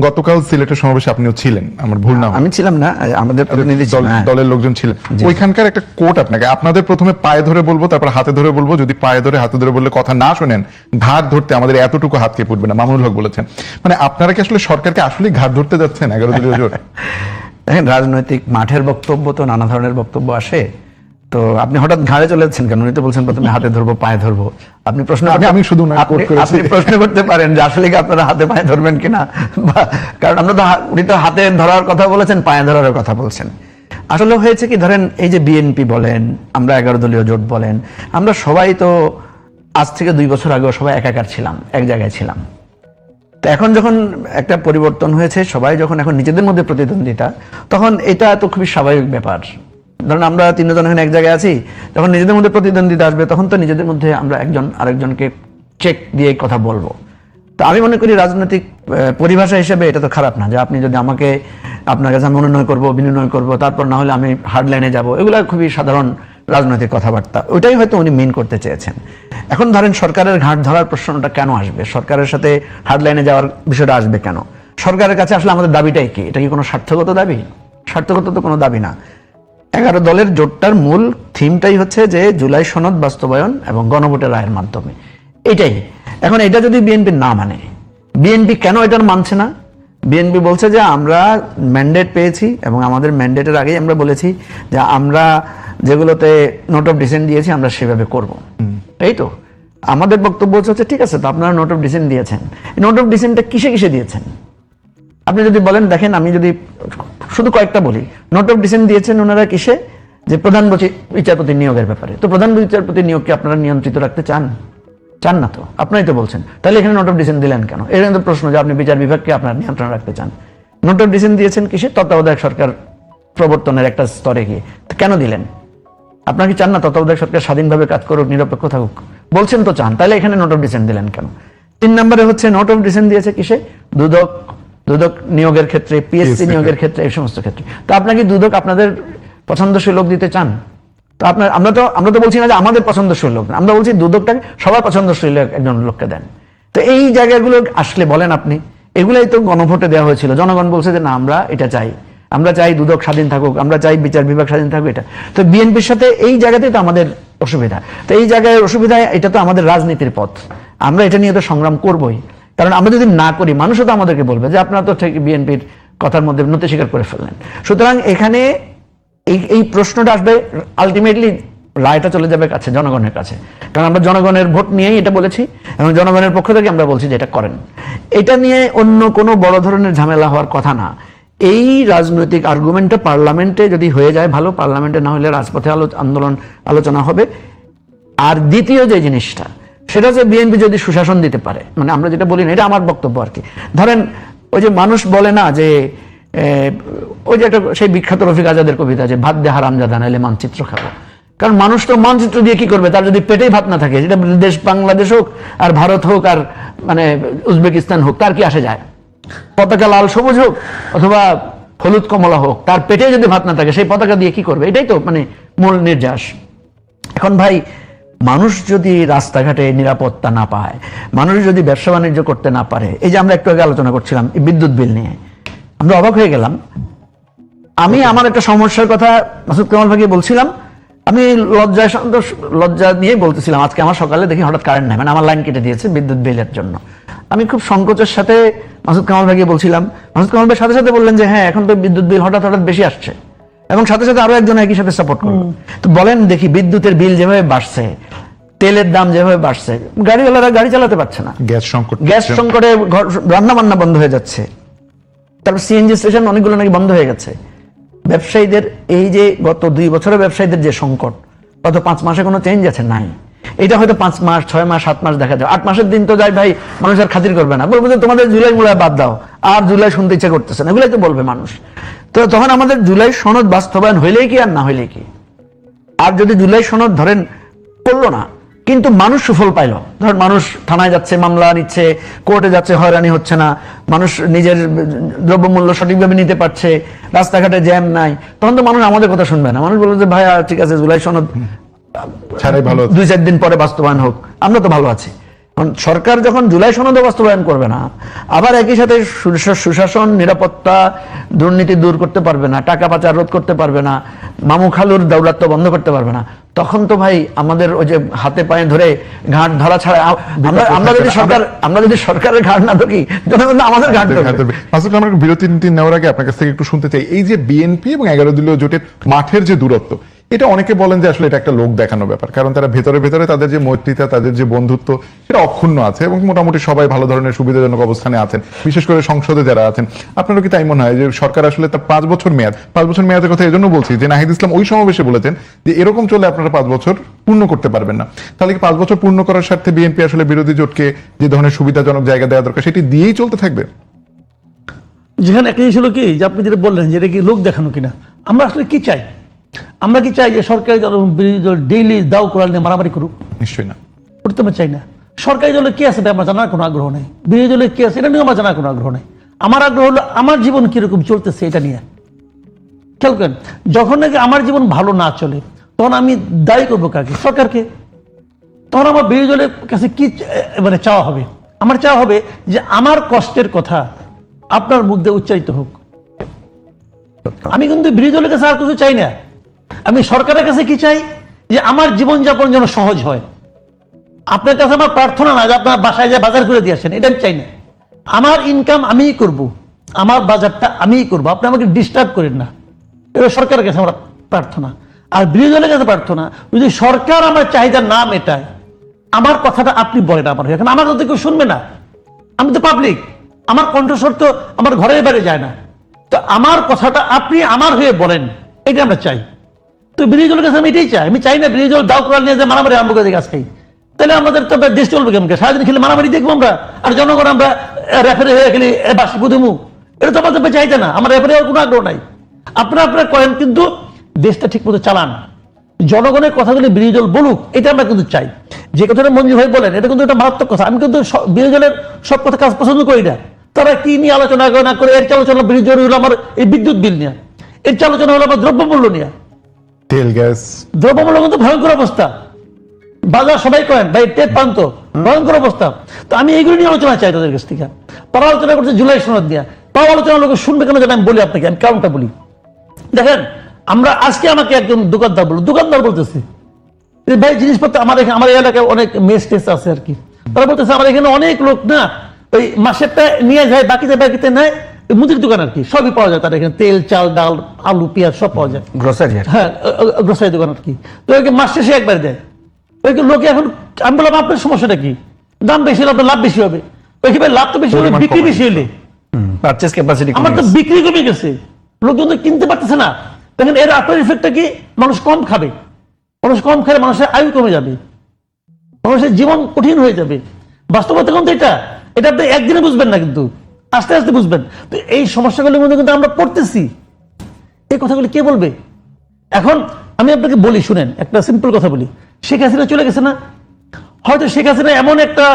গতকাল সিলেটের সমাবেশে আপনিও ছিলেন, আমার ভুল না? আমি ছিলাম না, আমাদের প্রতিনিধি দলের লোকজন ছিলেন। ওইখানকার একটা কোট আপনাকে, আপনাদের প্রথমে পায়ে ধরে বলবো, তারপর হাতে ধরে বলবো, যদি পায়ে ধরে হাতে ধরে বললে কথা না শোনেন, ঘাট ধরতে আমাদের এতটুকু হাত কেঁপে উঠবে না, মামুনুল হক বলেছেন। মানে আপনারা কি আসলে সরকারকে আসলে ঘাট ধরতে যাচ্ছেন 11 দলীয় জোট? দেখেন, রাজনৈতিক মাঠের বক্তব্য তো নানা ধরনের বক্তব্য আসে। তো আপনি হঠাৎ ঘাড়ে চলে যাচ্ছেন কেন? উনি তো বলছেন প্রথমে হাতে ধরবো, পায়ে ধরবো। আপনি প্রশ্ন, আমি শুধু আপনি প্রশ্ন করতে পারেন যে আসলে কি আপনারা হাতে পায়ে ধরবেন কিনা, কারণ আমরা তো উনি তো হাতে ধরার কথা বলেছেন, পায়ে ধরার কথা বলছেন। আসলে হয়েছে কি, ধরেন এই যে বিএনপি বলেন, আমরা 11 দলীয় জোট বলেন, আমরা সবাই তো আজ থেকে 2 বছর আগেও সবাই একাকার ছিলাম, এক জায়গায় ছিলাম। তো এখন যখন একটা পরিবর্তন হয়েছে, সবাই যখন এখন নিজেদের মধ্যে প্রতিদ্বন্দ্বিতা, তখন এটা তো খুবই স্বাভাবিক ব্যাপার। ধরুন আমরা 3 জন এখন এক জায়গায় আছি, যখন নিজেদের মধ্যে প্রতিদ্বন্দ্বিতা আসবে, তখন তো নিজেদের মধ্যে আমরা একজন আরেকজনকে চেক দিয়ে কথা বলবো। তো আমি মনে করি রাজনৈতিক পরিভাষা হিসেবে এটা তো খারাপ না, যে আপনি যদি আমাকে আপনার কাছে আমি অনুনয় করবো, বিনিময় করবো, তারপর না হলে আমি হার্ড লাইনে যাবো, এগুলো খুবই সাধারণ রাজনৈতিক কথাবার্তা। ওইটাই হয়তো উনি মেন করতে চেয়েছেন। এখন ধরেন সরকারের ঘাট ধরার প্রশ্নটা কেন আসবে, সরকারের সাথে হার্ড লাইনে যাওয়ার বিষয়টা আসবে কেন? সরকারের কাছে আসলে আমাদের দাবিটাই কি? এটা কি কোনো স্বার্থগত দাবি? স্বার্থগত তো কোনো দাবি না। 11 দলের জোটটার মূল থিমটাই হচ্ছে যে জুলাই সনদ বাস্তবায়ন এবং গণভোটের রায়ের মাধ্যমে, এটাই। এখন এটা যদি বিএনপি না মানে, বিএনপি কেন এটা মানছে না? বিএনপি বলছে যে আমরা ম্যান্ডেট পেয়েছি এবং আমাদের ম্যান্ডেটের আগেই আমরা বলেছি যে আমরা যেগুলোতে নোট অফ ডিসেন্ট দিয়েছি আমরা সেভাবে করব। এই তো আমাদের বক্তব্য হচ্ছে ঠিক আছে, তো আপনারা নোট অফ ডিসেন্ট দিয়েছেন, নোট অফ ডিসেন্টটা কিসে কিসে দিয়েছেন আপনি যদি বলেন? দেখেন, আমি যদি শুধু কয়েকটা বলি, নোট অফ ডিসেন্ট দিয়েছেন ওনারা কিসে? যে প্রধান বিচারপতি নিয়োগের ব্যাপারে। তো প্রধান বিচারপতি নিয়োগকে আপনারা নিয়ন্ত্রিত রাখতে চান? চান না তো, আপনারাই তো বলছেন। তাহলে এখানে নোট অফ ডিসেন্ট দিলেন কেন? এর কিন্তু প্রশ্ন যে আপনি বিচার বিভাগকে আপনার নিয়ন্ত্রণ রাখতে চান। নোট অফ ডিসেন্ট দিয়েছেন কিসে? তত্ত্বাবধায়ক সরকার প্রবর্তনের একটা স্তরে গিয়ে। তো কেন দিলেন? আপনার কি চান না তত্ত্বাবধায়ক সরকার স্বাধীনভাবে কাজ করুক, নিরপেক্ষ থাকুক? বলছেন তো চান, তাহলে এখানে নোট অফ ডিসেন্ট দিলেন কেন? 3 নম্বরে হচ্ছে নোট অফ ডিসেন্ট দিয়েছে কিসে? দুদক নিয়োগের ক্ষেত্রে, পিএসসি নিয়োগের ক্ষেত্রে, এই সমস্ত ক্ষেত্রে। তো আপনাকে দুদক আপনাদের পছন্দসই লোক দিতে চান? তো আমরা তো বলছি না যে আমাদের পছন্দসই লোক, আমরা বলছি দুদকটাকে সবার পছন্দসই একজন লোককে দেন। তো এই জায়গাগুলো আসলে বলেন আপনি, এগুলাই তো গণভোটে দেওয়া হয়েছিল। জনগণ বলছে যে না, আমরা এটা চাই, আমরা চাই দুদক স্বাধীন থাকুক, আমরা চাই বিচার বিভাগ স্বাধীন থাকুক। এটা তো বিএনপির সাথে এই জায়গাতেই তো আমাদের অসুবিধা। তো এই জায়গায় অসুবিধা, এটা তো আমাদের রাজনীতির পথ, আমরা এটা নিয়ে তো সংগ্রাম করবোই। কারণ আমরা যদি না করি, মানুষও তো আমাদেরকে বলবে যে আপনারা তো ঠিক বিএনপির কথার মধ্যে নতি স্বীকার করে ফেললেন। সুতরাং এখানে এই প্রশ্নটা আসবে, আলটিমেটলি রায়টা চলে যাবে কাছে, জনগণের কাছে। কারণ আমরা জনগণের ভোট নিয়েই এটা বলেছি এবং জনগণের পক্ষ থেকে আমরা বলছি যে এটা করেন। এটা নিয়ে অন্য কোনো বড় ধরনের ঝামেলা হওয়ার কথা না। এই রাজনৈতিক আর্গুমেন্টটা পার্লামেন্টে যদি হয়ে যায় ভালো, পার্লামেন্টে না হলে রাজপথে আলোচনা হবে। আর দ্বিতীয় যে জিনিসটা, সেটা হচ্ছে বিএনপি যদি সুশাসন দিতে পারে, মানে আমরা যেটা বলি না, এটা আমার বক্তব্য আর কি। ধরেন ওই যে মানুষ বলে না যে ওই যে একটা সেই বিখ্যাত রফিক আজাদের কবিতা, যে ভাত দে হারামজাদা নাইলে মানচিত্র খাবো। কারণ মানুষ তো মানচিত্র দিয়ে কি করবে? তার যদি পেটেই ভাত না থাকে, যেটা দেশ বাংলাদেশ হোক আর ভারত হোক আর মানে উজবেকিস্তান হোক, তার কি আসে যায়? পতাকা লাল সবুজ হোক অথবা হলুদ কমলা হোক, তার পেটে যদি ভাত না থাকে, সেই পতাকা দিয়ে কি করবে? এটাই তো মানে মূল নির্যাস। এখন ভাই, মানুষ যদি রাস্তাঘাটে নিরাপত্তা না পায়, মানুষ যদি ব্যবসা বাণিজ্য করতে না পারে, এই যে আমরা একটু আগে আলোচনা করছিলাম বিদ্যুৎ বিল নিয়ে, আমরা অবাক হয়ে গেলাম। আমি আমার একটা সমস্যার কথা মাসুদ কামাল ভাইকে বলছিলাম, আমি লজ্জা নিয়ে বলতেছিলাম, আজকে আমার সকালে দেখি হঠাৎ কারেন্ট নাই, মানে আমার লাইন কেটে দিয়েছে বিদ্যুৎ বিলের জন্য। আমি খুব সংকোচের সাথে মাসুদ কামাল ভাইকে বলছিলাম, মাসুদ কামাল ভাই সাথে সাথে বললেন যে হ্যাঁ, এখন তো বিদ্যুৎ বিল হঠাৎ বেশি আসছে, এবং সাথে সাথে আরো একজন একই সাথে সাপোর্ট করলো। তো বলেন দেখি, বিদ্যুতের বিল যেভাবে বাড়ছে, তেলের দাম যেভাবে বাড়ছে, গাড়িওয়ালারা গাড়ি চালাতে পারছে না, গ্যাস সংকটে রান্না বান্না বন্ধ হয়ে যাচ্ছে, তারপর সিএনজি স্টেশন অনেকগুলো নাকি বন্ধ হয়ে গেছে। ব্যবসায়ীদের এই যে গত 2 বছরের ব্যবসায়ীদের যে সংকট, গত 5 মাসে কোনো চেঞ্জ আছে? নাই। এটা হয়তো 5 মাস, 6 মাস, 7 মাস দেখা যায়। 8 মাসের দিন তো যাই ভাই, মানুষ আর খাতির করবে না, বলবো যে তোমাদের জুলাই মুলাই বাদ দাও, আর জুলাই শুনতে ইচ্ছা করতেছে না, এগুলাই তো বলবে মানুষ। তো তখন আমাদের জুলাই সনদ বাস্তবায়ন হইলেই কি আর না হইলেই কি? আর যদি জুলাই সনদ ধরেন করলো না, কিন্তু মানুষ সুফল পাইল, ধরেন মানুষ থানায় যাচ্ছে, মামলা নিচ্ছে, কোর্টে যাচ্ছে, হয়রানি হচ্ছে না, মানুষ নিজের দ্রব্যমূল্য সঠিকভাবে নিতে পারছে, রাস্তাঘাটে জ্যাম নাই, তখন তো মানুষ আমাদের কথা শুনবে না। মানুষ বলবে যে ভাই ঠিক আছে, জুলাই সনদ 2-4 দিন পরে বাস্তবায়ন হোক, আমরা তো ভালো আছি। সরকার যখন জুলাই সনদও বাস্তবায়ন করবে না, আবার একই সাথে সুশাসন, নিরাপত্তা, দুর্নীতি দূর করতে পারবে না, টাকা পাচার রোধ করতে পারবে না, মামু খালুর দৌরাত্ম্য বন্ধ করতে পারবে না, তখন তো ভাই আমাদের ওই যে হাতে পায়ে ধরে ঘাট ধরা ছাড়া, আমরা যদি সরকারের ঘাট না ধরি, আমাদের ঘাট ধরবে। মাসুদ, আমরা বিরতি নেওয়ার আগে আপনার কাছ থেকে একটু শুনতে চাই, এই যে বিএনপি এবং 11 দলীয় জোটের মাঠের যে দূরত্ব, এটা অনেকে বলেন যে আসলে এটা একটা লোক দেখানো ব্যাপার, কারণ তারা ভেতরে তাদের যে মৈত্রীতা, তাদের যে বন্ধুত্ব, সেটা অক্ষুণ্ণ আছে এবং মোটামুটি সবাই ভালো ধরনের সুবিধাজনক অবস্থানে আছেন, বিশেষ করে সংসদে যারা আছেন। আপনারও কি তাই মনে হয় যে সরকার আসলে তার 5 বছর মেয়াদের কথা এজন্য বলছি যে নাহিদ ইসলাম ওই সমাবেশে বলেছেন যে এরকম চলে আপনারা 5 বছর পূর্ণ করতে পারবেন না। তাহলে কি 5 বছর পূর্ণ করার স্বার্থে বিএনপি আসলে বিরোধী জোটকে যে ধরনের সুবিধাজনক জায়গা দেওয়া দরকার সেটি দিয়েই চলতে থাকবে? যেখানে একটা জিনিস হলো কি, যে আপনি যেটা বললেন যে এটা কি লোক দেখানো কিনা, আমরা আসলে কি চাই? আমরা কি চাই যে সরকারি দল বিরোধী দল ডেইলি দাও কোরআন নিয়ে মারামারি করুক? নিশ্চয়ই না, করতে আমরা চাই না। সরকারি দলে কি আছে এটা আমার জানার কোনো আগ্রহ নেই, বিরোধী দলে কি আছে এটা নিয়ে আমার জানার কোনো আগ্রহ নেই। আমার আগ্রহ হলো আমার জীবন কিরকম চলতেছে এটা নিয়ে। খেয়াল করেন, যখন নাকি আমার জীবন ভালো না চলে তখন আমি দায়ী করবো কাকে? সরকারকে। তখন আমার বিরোধী দলের কাছে কি মানে চাওয়া হবে? আমার চাওয়া হবে যে আমার কষ্টের কথা আপনার মুখ দিয়ে উচ্চারিত হোক। আমি কিন্তু বিরোধী দলের কাছে আর কিছু চাই না। আমি সরকারের কাছে কি চাই? যে আমার জীবনযাপন যেন সহজ হয়। আপনার কাছে আমার প্রার্থনা না যে আপনার বাসায় যায় বাজার করে দিয়ে আসেন, এটা আমি চাই না। আমার ইনকাম আমিই করব, আমার বাজারটা আমিই করব, আপনি আমাকে ডিস্টার্ব করেন না। এটা সরকারের কাছে আমার প্রার্থনা। আর বিরোধী দলের কাছে প্রার্থনা, যদি সরকার আমার চাহিদা না মেটায়, আমার কথাটা আপনি বলেন আমার হয়ে, এখন আমার কথা কেউ শুনবে না। আমি তো পাবলিক, আমার কণ্ঠস্বর তো আমার ঘরের বাইরে যায় না। তো আমার কথাটা আপনি আমার হয়ে বলেন, এটা আমরা চাই। তো বিরোধী দলের কাছে আমি এটাই চাই। আমি চাই না বিরোধী দল দাও করার নিয়ে যে মারামারি আরম্ভ করে গাছ খাই। তাহলে আমাদের তো দেশ চলবে কেমন? সারাদিন খেলে মারামারি দেখবো আমরা, আর জনগণ আমরা রেফারি হয়ে খেলে বাসি পুদুমু। এটা তো আমাদের চাইতে না, আমার রেফারি হওয়ার কোনো আগ্রহ নাই। আপনারা করেন, কিন্তু দেশটা ঠিক মতো চালান। জনগণের কথাগুলি বিরোধী দল বলুক, এটা আমরা কিন্তু চাই। যে কথাটা মঞ্জু ভাই বলেন, এটা কিন্তু একটা মারাত্মক কথা। আমি কিন্তু বিরোধী দলের সব কথা কাজ পছন্দ করি না। তারা কি নিয়ে আলোচনা না করে, এর আলোচনা বিরোধী দল হলো আমার এই বিদ্যুৎ বিল নিয়ে, এর আলোচনা হলো আমার দ্রব্যমূল্য নিয়ে। তেল গ্যাস দ্রব্যমূল্য কিন্তু ভয়ঙ্কর অবস্থা, বাজার সবাই করেন ভাই, টের পান তো, ভয়ঙ্কর অবস্থা। তো আমি এইগুলো নিয়ে আলোচনা চাই তাদের কাছ থেকে। তারা আলোচনা করছে জুলাই সনদ দিয়ে, তাও আলোচনা লোক শুনবে কেন জানেন? আমি বলি আপনাকে, আমি কারণটা বলি। দেখেন, আমরা আজকে আমাকে একজন দোকানদার বলতেছে ভাই জিনিসপত্র আমার এখানে, আমার এলাকায় অনেক মেস টেস আছে আর কি, তারা বলতেছে আমার এখানে অনেক লোক না ওই মাসেরটা নিয়ে যায়, বাকিতে নেয়, মুদির দোকান আর কি, সবই পাওয়া যায় তার এখানে, তেল চাল ডাল আলু পেঁয়াজ সব পাওয়া যায়, গ্রোসারি। হ্যাঁ গ্রোসারি দোকান আর কি। তো ওই মাস শেষে একবার দেয়। ওই লোকে এখন আমি বললাম আপনার সমস্যাটা কি? দাম বেশি হলে আপনার লাভ বেশি হবে। ওই কি ভাই লাভ তো বেশি হলে, বিক্রি বেশি হলে পারচেজ ক্যাপাসিটি আমার তো বিক্রি কমে গেছে, লোকজন তো কিনতে পারতেছে না। দেখেন এর আফটার ইফেক্টটা কি? মানুষ কম খাবে, মানুষ কম খেলে মানুষের আয়ু কমে যাবে, মানুষের জীবন কঠিন হয়ে যাবে। বাস্তবতা কিন্তু এটা আপনি একদিনে বুঝবেন না, কিন্তু আস্তে আস্তে বুঝবেন। তো এই সমস্যাগুলির মধ্যে কিন্তু আমরা পড়তেছি, এই কথাগুলি কে বলবে? এখন আমি আপনাকে বলি, শুনেন, একটা সিম্পল কথা বলি। শেখ হাসিনা চলে গেছে না, হয়তো শেখ হাসিনা এমন একটা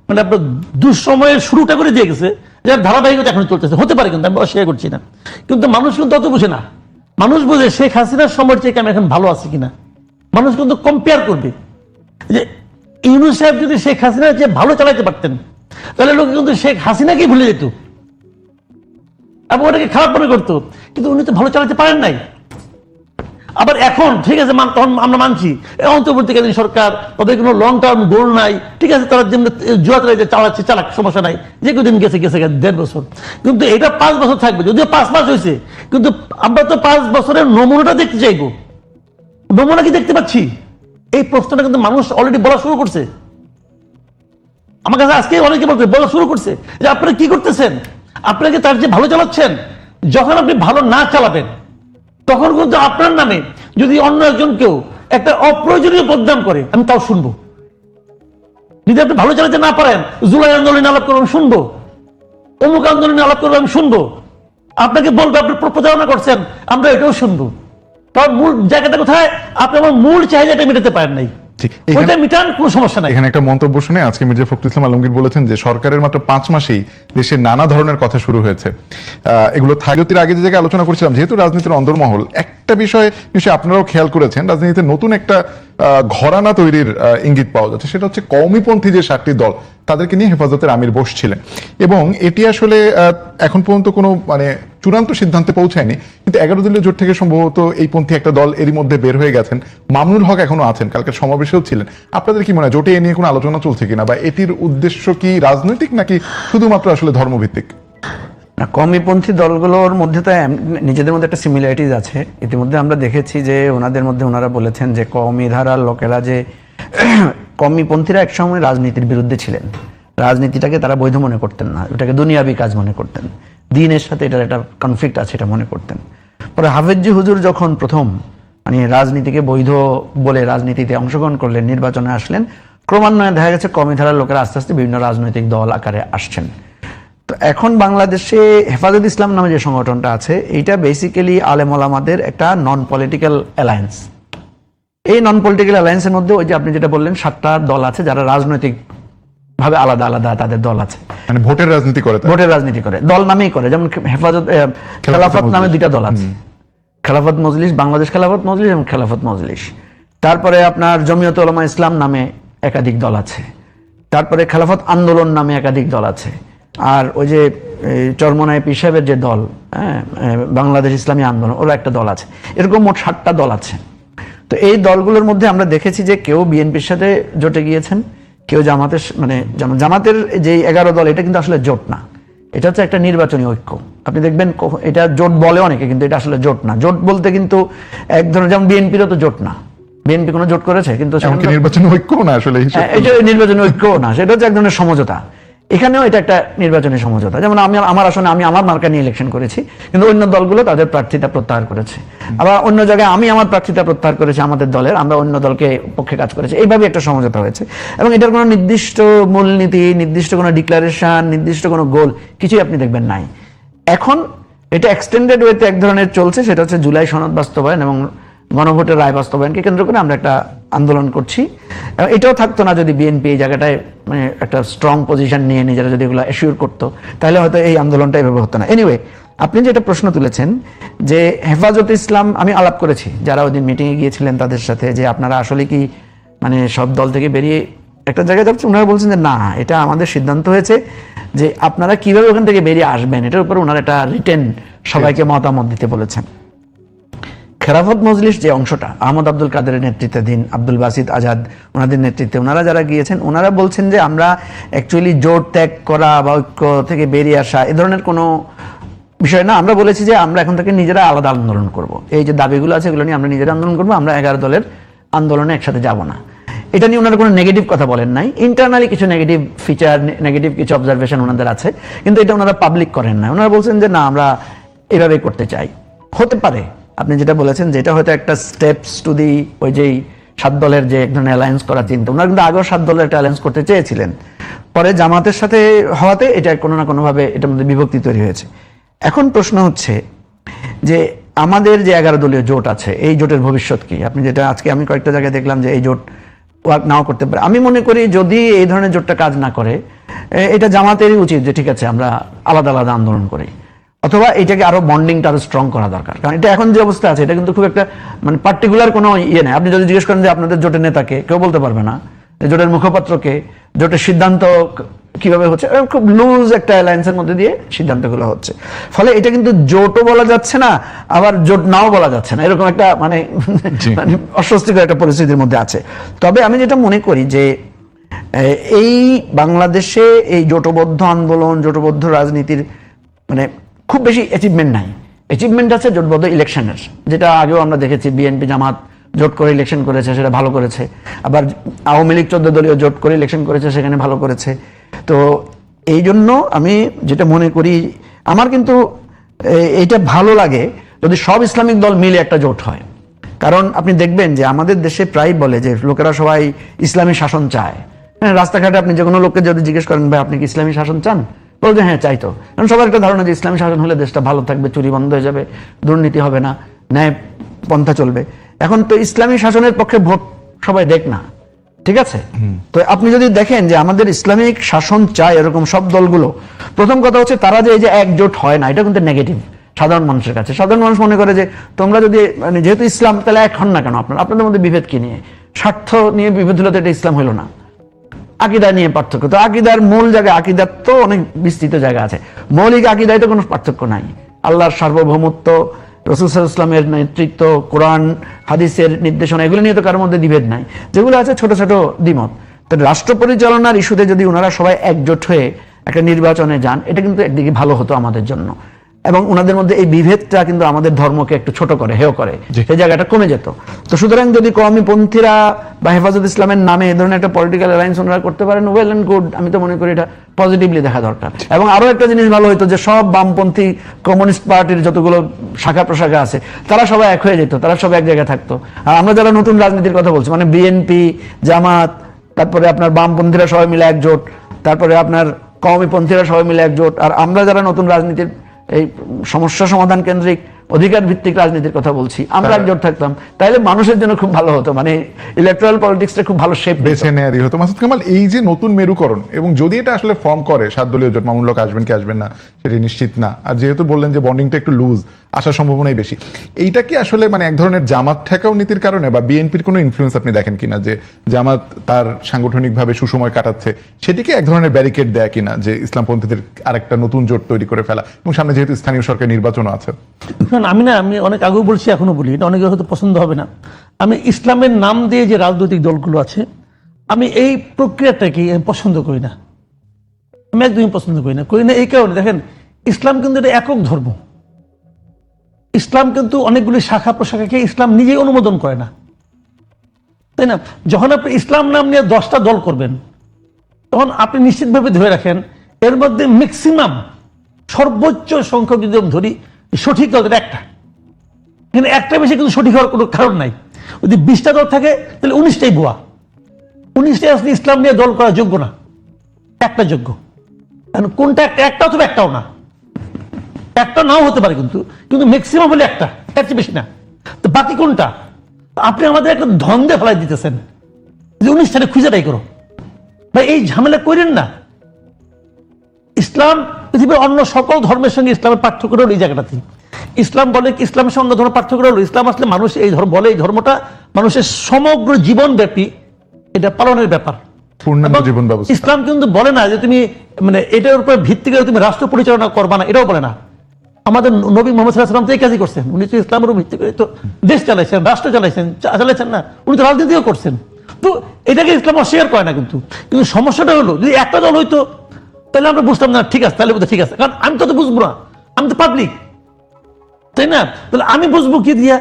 মানে আপনার দুঃসময়ের শুরুটা করে দিয়ে গেছে, যার ধারাবাহিকতা এখন চলতেছে, হতে পারে, কিন্তু আমি অস্বীকার করছি না। কিন্তু মানুষ কিন্তু অত বুঝে না। মানুষ বুঝে শেখ হাসিনার সময় থেকে আমি এখন ভালো আছি কিনা। মানুষ কিন্তু কম্পেয়ার করবে যে ইউনূস সাহেব যদি শেখ হাসিনার চেয়ে ভালো চালাতে পারতেন, তাহলে লোক কিন্তু শেখ হাসিনাকেই ভুলে যেত এবং ওটাকে খারাপ মনে করতো। কিন্তু উনি তো ভালো চালাতে পারেন নাই। আবার এখন ঠিক আছে, তখন আমরা মানছি অন্তর্বর্তীকালীন সরকার, তাদের কোনো লং টার্ম গোল নাই, ঠিক আছে, তারা যেমন জুয়া চালাচ্ছে চালাক, সমস্যা নাই, যে কদিন গেছে 1.5 বছর। কিন্তু এটা 5 বছর থাকবে, যদিও 5 মাস হয়েছে, কিন্তু আমরা তো 5 বছরের নমুনাটা দেখতে চাইবো। নমুনা কি দেখতে পাচ্ছি? এই প্রশ্নটা কিন্তু মানুষ অলরেডি বলা শুরু করছে। আমার কাছে আজকে অনেকে বলা শুরু করছে যে আপনারা কি করতেছেন, আপনাকে তার যে ভালো চালাচ্ছেন। যখন আপনি ভালো না চালাবেন, তখন কিন্তু আপনার নামে যদি অন্য একজন কেউ একটা অপ্রয়োজনীয় বদনাম করে, আমি তাও শুনবো। যদি আপনি ভালো চালাতে না পারেন, জুলাই আন্দোলনে আলাপ করবো, আমি শুনবো। অমুক আন্দোলনে আলাপ করবো, আমি শুনবো। আপনাকে বলবো আপনি প্রচারণা করছেন, আমরা এটাও শুনবো। তার মূল জায়গাটা কোথায়? আপনি আমার মূল চাহিদাটা মেটাতে পারেন নাই, ওইটা মিটান, কোনো সমস্যা নাই। এখানে একটা মন্তব্য শুনে আজকে মির্জা ফখরুল ইসলাম আলমগীর বলেছেন যে সরকারের মাত্র 5 মাসেই দেশের নানা ধরনের কথা শুরু হয়েছে। এগুলো থাইরতির আগে যে জায়গায় আলোচনা করছিলাম, যেহেতু রাজনীতির অন্দরমহল, একটা বিষয় নিশ্চয়ই আপনারাও খেয়াল করেছেন, রাজনীতিতে নতুন একটা ঘরানা তৈরির ইঙ্গিত পাওয়া যাচ্ছে। সেটা হচ্ছে কওমিপন্থী যে 7টি দল, তাদেরকে নিয়ে হেফাজতের আমির বসছিলেন, এবং এটি আসলে এখন পর্যন্ত কোনো মানে চূড়ান্ত সিদ্ধান্তে পৌঁছায়নি। কিন্তু 11 দলীয় জোট থেকে সম্ভবত এই পন্থী একটা দল এরই মধ্যে বের হয়ে গেছেন। মামুনুল হক এখনো আছেন, কালকের সমাবেশেও ছিলেন। আপনাদের কি মনে হয় জোটে এ নিয়ে কোনো আলোচনা চলছে কিনা, বা এটির উদ্দেশ্য কি রাজনৈতিক নাকি শুধুমাত্র আসলে ধর্মভিত্তিক? কওমিপন্থী দলগুলোর মধ্যে তো নিজেদের মধ্যে একটা সিমিলারিটিজ আছে। ইতিমধ্যে আমরা দেখেছি যে ওনাদের মধ্যে ওনারা বলেছেন যে কওমি ধারার লোকেরা, যে কওমিপন্থীরা একসময় রাজনীতির বিরুদ্ধে ছিলেন, রাজনীতিটাকে তারা বৈধ মনে করতেন না, ওটাকে দুনিয়াবি কাজ মনে করতেন, দ্বীনের সাথে এটার একটা কনফ্লিক্ট আছে এটা মনে করতেন। পরে হাফেজি হুজুর যখন প্রথম মানে রাজনীতিকে বৈধ বলে রাজনীতিতে অংশগ্রহণ করলেন, নির্বাচনে আসলেন, ক্রমান্বয়ে দেখা গেছে কওমি ধারার লোকেরা আস্তে আস্তে বিভিন্ন রাজনৈতিক দল আকারে আসছেন। তো এখন বাংলাদেশে হেফাজত ইসলাম নামে যে সংগঠনটা আছে, এইটা বেসিক্যালি আলেম ওলামাদের একটা নন পলিটিক্যাল অ্যালায়েন্স। এই নন পলিটিক্যাল অ্যালায়েন্সের মধ্যে ওই যে আপনি যেটা বললেন 7টা দল আছে যারা রাজনৈতিক ভাবে আলাদা আলাদা তাদের দল আছে, মানে ভোটের রাজনীতি করে তারা। ভোটের রাজনীতি করে, দল নামেই করে। যেমন খেলাফত নামে দুইটা দল আছে, খেলাফত মজলিস, বাংলাদেশ খেলাফত মজলিস এবং খেলাফত মজলিস। তারপরে আপনার জমিয়ত উলামা ইসলাম নামে একাধিক দল আছে, তারপরে খেলাফত আন্দোলন নামে একাধিক দল আছে, আর ওই যে চরমনায় পীর সাহেবের যে দল, বাংলাদেশ ইসলামী আন্দোলন, ওরা একটা দল আছে। এরকম মোট 7টা দল আছে। তো এই দলগুলোর মধ্যে আমরা দেখেছি যে কেউ বিএনপির সাথে জোটে গিয়েছেন, কেউ জামাতের, মানে জামাতের যে 11 দল, এটা কিন্তু আসলে জোট না, এটা হচ্ছে একটা নির্বাচনী ঐক্য। আপনি দেখবেন এটা জোট বলে অনেকে, কিন্তু এটা আসলে জোট না। জোট বলতে কিন্তু এক ধরনের, যেমন বিএনপিরও তো জোট না, বিএনপি কোনো জোট করেছে কিন্তু নির্বাচনী ঐক্য না আসলে, এটা নির্বাচনী ঐক্যও না, সেটা হচ্ছে এক ধরনের সমঝোতা। এখানেও এটা একটা নির্বাচনী সমঝোতা। যেমন আমি আমার আসনে আমি আমার মার্কা নিয়ে ইলেকশন করেছি, কিন্তু অন্য দলগুলো তাদের প্রার্থিতা প্রত্যাহার করেছে। আবার অন্য জায়গায় আমি আমার প্রার্থিতা প্রত্যাহার করেছি আমাদের দলের, আমরা অন্য দলকে পক্ষে কাজ করেছি। এইভাবে একটা সমঝোতা হয়েছে এবং এটার কোনো নির্দিষ্ট মূলনীতি, নির্দিষ্ট কোনো ডিক্লারেশন, নির্দিষ্ট কোনো গোল কিছুই আপনি দেখবেন নাই। এখন এটা এক্সটেন্ডেড ওয়েতে এক ধরনের চলছে, সেটা হচ্ছে জুলাই সনদ বাস্তবায়ন এবং গণভোটের রায় বাস্তবায়নকে কেন্দ্র করে আমরা একটা আন্দোলন করছি। এটাও থাকতো না যদি বিএনপি এই জায়গাটায় মানে একটা স্ট্রং পজিশন নিয়ে নিজেরা যদি এগুলো অ্যাসিওর করতো, তাহলে হয়তো এই আন্দোলনটা এভাবে হতো না। এনিওয়ে, আপনি যেটা প্রশ্ন তুলেছেন যে হেফাজতে ইসলাম, আমি আলাপ করেছি যারা ওই দিন মিটিংয়ে গিয়েছিলেন তাদের সাথে, যে আপনারা আসলে কি মানে সব দল থেকে বেরিয়ে একটা জায়গায় যাচ্ছেন। ওনারা বলছেন যে না, এটা আমাদের সিদ্ধান্ত হয়েছে যে আপনারা কিভাবে ওখান থেকে বেরিয়ে আসবেন, এটার উপর ওনারা একটা রিটেন সবাইকে মতামত দিতে বলেছেন। খেলাফত মজলিস যে অংশটা, আহমদ আব্দুল কাদেরের নেতৃত্বাধীন, আব্দুল বাসিত আজাদ ওনাদের নেতৃত্বে ওনারা যারা গিয়েছেন, ওনারা বলছেন যে আমরা অ্যাকচুয়ালি জোট ত্যাগ করা বা ঐক্য থেকে বেরিয়ে আসা এ ধরনের কোনো বিষয় না। আমরা বলেছি যে আমরা এখন থেকে নিজেরা আলাদা আন্দোলন করব। এই যে দাবিগুলো আছে এগুলো নিয়ে আমরা নিজেরা আন্দোলন করবো, আমরা 11 দলের আন্দোলনে একসাথে যাব না। এটা নিয়ে ওনারা কোনো নেগেটিভ কথা বলেন নাই। ইন্টারনালি কিছু নেগেটিভ ফিচার, নেগেটিভ কিছু অবজারভেশন ওনাদের আছে, কিন্তু এটা ওনারা পাবলিক করেন না। ওনারা বলছেন যে না, আমরা এভাবে করতে চাই। হতে পারে আপনি যেটা বলেছেন যে এটা হয়তো একটা স্টেপস টু দি ওই যেই 7 দলের যে এক ধরনের অ্যালায়েন্স করার চিন্তা, ওনারা কিন্তু আগেও 7 দলের একটা অ্যালায়েন্স করতে চেয়েছিলেন, পরে জামাতের সাথে হওয়াতে এটা কোনো না কোনোভাবে এটার মধ্যে বিভক্তি তৈরি হয়েছে। এখন প্রশ্ন হচ্ছে যে আমাদের যে 11 দলীয় জোট আছে, এই জোটের ভবিষ্যৎ কি? আপনি যেটা আজকে আমি কয়েকটা জায়গায় দেখলাম যে এই জোট ওয়ার্ক নাও করতে পারে। আমি মনে করি যদি এই ধরনের জোটটা কাজ না করে, এটা জামাতেরই উচিত যে ঠিক আছে আমরা আলাদা আলাদা আন্দোলন করি, অথবা এটাকে আরো বন্ডিংটা আরো স্ট্রং করা দরকার। কারণ এটা এখন যে অবস্থা আছে, এটা কিন্তু খুব একটা মানে পার্টিকুলার কোনো ইয়ে নেই। আপনি যদি জিজ্ঞেস করেন যে আপনাদের জোটের নেতাকে, কেউ বলতে পারবে না। জোটের মুখপাত্রকে, জোটের সিদ্ধান্ত কিভাবে হচ্ছে, খুব লুজ একটা অ্যালায়েন্সের মধ্যে দিয়ে সিদ্ধান্তগুলো হচ্ছে। ফলে এটা কিন্তু জোটও বলা যাচ্ছে না, আবার জোট নাও বলা যাচ্ছে না, এরকম একটা মানে অস্বস্তিকর একটা পরিস্থিতির মধ্যে আছে। তবে আমি যেটা মনে করি যে এই বাংলাদেশে এই জোটবদ্ধ আন্দোলন, জোটবদ্ধ রাজনীতির মানে খুব বেশি অ্যাচিভমেন্ট নাই। অ্যাচিভমেন্ট আছে জোটবদ্ধ ইলেকশনের, যেটা আগেও আমরা দেখেছি বিএনপি জামাত জোট করে ইলেকশন করেছে, সেটা ভালো করেছে। আবার আওয়ামী লীগ 14 দলীয় জোট করে ইলেকশন করেছে, সেখানে ভালো করেছে। তো এই জন্য আমি যেটা মনে করি, আমার কিন্তু এইটা ভালো লাগে যদি সব ইসলামিক দল মিলে একটা জোট হয়। কারণ আপনি দেখবেন যে আমাদের দেশে প্রায় বলে যে লোকেরা সবাই ইসলামী শাসন চায়। হ্যাঁ, রাস্তাঘাটে আপনি যে কোনো লোককে যদি জিজ্ঞেস করেন ভাই আপনি কি ইসলামী শাসন চান, বলতে হ্যাঁ চাইতো। কারণ সবার একটা ধারণা যে ইসলামী শাসন হলে দেশটা ভালো থাকবে, চুরি বন্ধ হয়ে যাবে, দুর্নীতি হবে না, ন্যায় পন্থা চলবে। এখন তো ইসলামী শাসনের পক্ষে ভোট সবাই দেখ না, ঠিক আছে? তো আপনি যদি দেখেন যে আমাদের ইসলামিক শাসন চায় এরকম সব দলগুলো, প্রথম কথা হচ্ছে তারা যে এই যে একজোট হয় না, এটা কিন্তু নেগেটিভ সাধারণ মানুষের কাছে। সাধারণ মানুষ মনে করে যে তোমরা যদি মানে যেহেতু ইসলাম, তাহলে এক হন না কেন? আপনাদের মধ্যে বিভেদ কি নিয়ে? স্বার্থ নিয়ে বিভেদ হলে তো এটা ইসলাম হলো না। আকিদা নিয়ে পার্থক্য, তো আকিদার মূল জায়গায়, আকিদার তো অনেক বিস্তৃত জায়গা আছে, মৌলিক আকিদায় তো কোনো পার্থক্য নাই। আল্লাহর সার্বভৌমত্ব, রাসূল সাল্লাল্লাহু আলাইহি ওয়াসাল্লামের নেতৃত্ব, কোরআন হাদিসের নির্দেশনা, এগুলো নিয়ে তো কারোর মধ্যে বিভেদ নাই। যেগুলো আছে ছোট ছোট দ্বিমত। তো রাষ্ট্র পরিচালনার ইস্যুতে যদি ওনারা সবাই একজোট হয়ে একটা নির্বাচনে যান, এটা কিন্তু একদিকে ভালো হতো আমাদের জন্য, এবং ওনাদের মধ্যে এই বিভেদটা কিন্তু আমাদের ধর্মকে একটু ছোট করে, হেয় করে, সেই জায়গাটা কমে যেত। তো সুতরাং যদি কওমিপন্থীরা বা হেফাজত ইসলামের নামে এই ধরনের একটা পলিটিক্যাল অ্যালায়েন্স ওনারা করতে পারেন, ওয়েল অ্যান্ড গুড। আমি তো মনে করি এটা পজিটিভলি দেখা দরকার। এবং আরো একটা জিনিস ভালো হতো যে সব বামপন্থী কমিউনিস্ট পার্টির যতগুলো শাখা প্রশাখা আছে তারা সবাই এক হয়ে যেত, তারা সবাই এক জায়গায় থাকতো। আর আমরা যারা নতুন রাজনীতির কথা বলছি, মানে বিএনপি, জামাত, তারপরে আপনার বামপন্থীরা সবাই মিলে একজোট, তারপরে আপনার কওমিপন্থীরা সবাই মিলে একজোট, আর আমরা যারা নতুন রাজনীতির এই সমস্যা সমাধান কেন্দ্রিক অধিকার ভিত্তিক রাজনীতির কথা বলছি, আমরা একজোট থাকতাম, তাহলে মানুষের জন্য খুব ভালো হতো, মানে ইলেকট্রাল পলিটিক্সটা খুব ভালো শেপ বেছে নেয়ারই হতো। মাসুদ কামাল, এই যে নতুন মেরুকরণ, এবং যদি এটা আসলে ফর্ম করে 7 দলীয় জোট, মামুনুল হক আসবেন কি আসবেন না সেটা নিশ্চিত না, আর যেহেতু বললেন যে বন্ডিংটা একটু লুজ, আসার সম্ভাবনাই বেশি, এইটা কি আসলে মানে এক ধরনের জামাত ঠেকাও নীতির কারণে, বা বিএনপির কোনো ইনফ্লুয়েন্স আপনি দেখেন কিনা যে জামাত তার সাংগঠনিকভাবে সুসময় কাটাচ্ছে, সেটিকে এক ধরনের ব্যারিকেড দেয় কিনা যে ইসলামপন্থীদের আরেকটা নতুন জোট তৈরি করে ফেলা, এবং সামনে যেহেতু স্থানীয় সরকার নির্বাচনও আছে? আমি অনেক আগেও বলছি, এখনো বলি, এটা অনেকের হয়তো পছন্দ হবে না, আমি ইসলামের নাম দিয়ে যে রাজনৈতিক দলগুলো আছে, আমি এই প্রক্রিয়াটাকে আমি পছন্দ করি না, আমি একদমই পছন্দ করি না এই কারণে, দেখেন ইসলাম কিন্তু এটা একক ধর্ম, ইসলাম কিন্তু অনেকগুলি শাখা প্রশাখাকে ইসলাম নিজেই অনুমোদন করে না, তাই না? যখন আপনি ইসলাম নাম নিয়ে 10টা দল করবেন, তখন আপনি নিশ্চিতভাবে ধরে রাখেন এর মধ্যে ম্যাক্সিমাম সর্বোচ্চ সংখ্যক যদি আমি ধরি সঠিক দল একটা, কিন্তু একটা বেশি কিন্তু সঠিক হওয়ার কোনো কারণ নাই। যদি 20টা দল থাকে তাহলে 19টাই ভুয়া, 19টাই আসলে ইসলাম নিয়ে দল করা যোগ্য না, একটা যোগ্য, কারণ কোনটা একটা অথবা একটাও না, একটা নাও হতে পারে, কিন্তু কিন্তু ম্যাক্সিমাম হলে একটা, এর চেয়ে বেশি না। তো বাকি কোনটা? আপনি আমাদের একটা ধন্দে ফেলাই দিতেছেন যে 19টাকে খুঁজে বাই করো, ভাই এই ঝামেলা করেন না। ইসলাম পৃথিবীর অন্য সকল ধর্মের সঙ্গে ইসলামের পার্থক্য হলো এই জায়গাটাতে। ইসলাম বলে ইসলামের সঙ্গে অন্য ধর্মের পার্থক্য হলো ইসলাম আসলে মানুষ এই ধর্ম বলে, এই ধর্মটা মানুষের সমগ্র জীবন ব্যাপী এটা পালনের ব্যাপার, পূর্ণাঙ্গ জীবন ব্যবস্থা। ইসলাম কিন্তু বলে না যে তুমি মানে এটার উপর ভিত্তি করে তুমি রাষ্ট্র পরিচালনা করবা না, এটাও বলে না। আমাদের নবী মোহাম্মদ সাল্লাল্লাহু আলাইহি ওয়াসাল্লাম তো এই কাজই করছেন, উনি তো ইসলামের উপর ভিত্তি করে তো দেশ চালাইছেন, রাষ্ট্র চালাইছেন না, উনি তো রাজনীতিও করছেন। তো এটাকে ইসলাম অস্বীকার করে না, কিন্তু কিন্তু সমস্যাটা হলো যদি একটা দল হইতো তাহলে আমরা বুঝতাম না, ঠিক আছে তাহলে ঠিক আছে, কারণ আমি তো বুঝবো না, আমি তো পাবলিক, তাই না? তাহলে আমি বুঝবো কি দিয়া?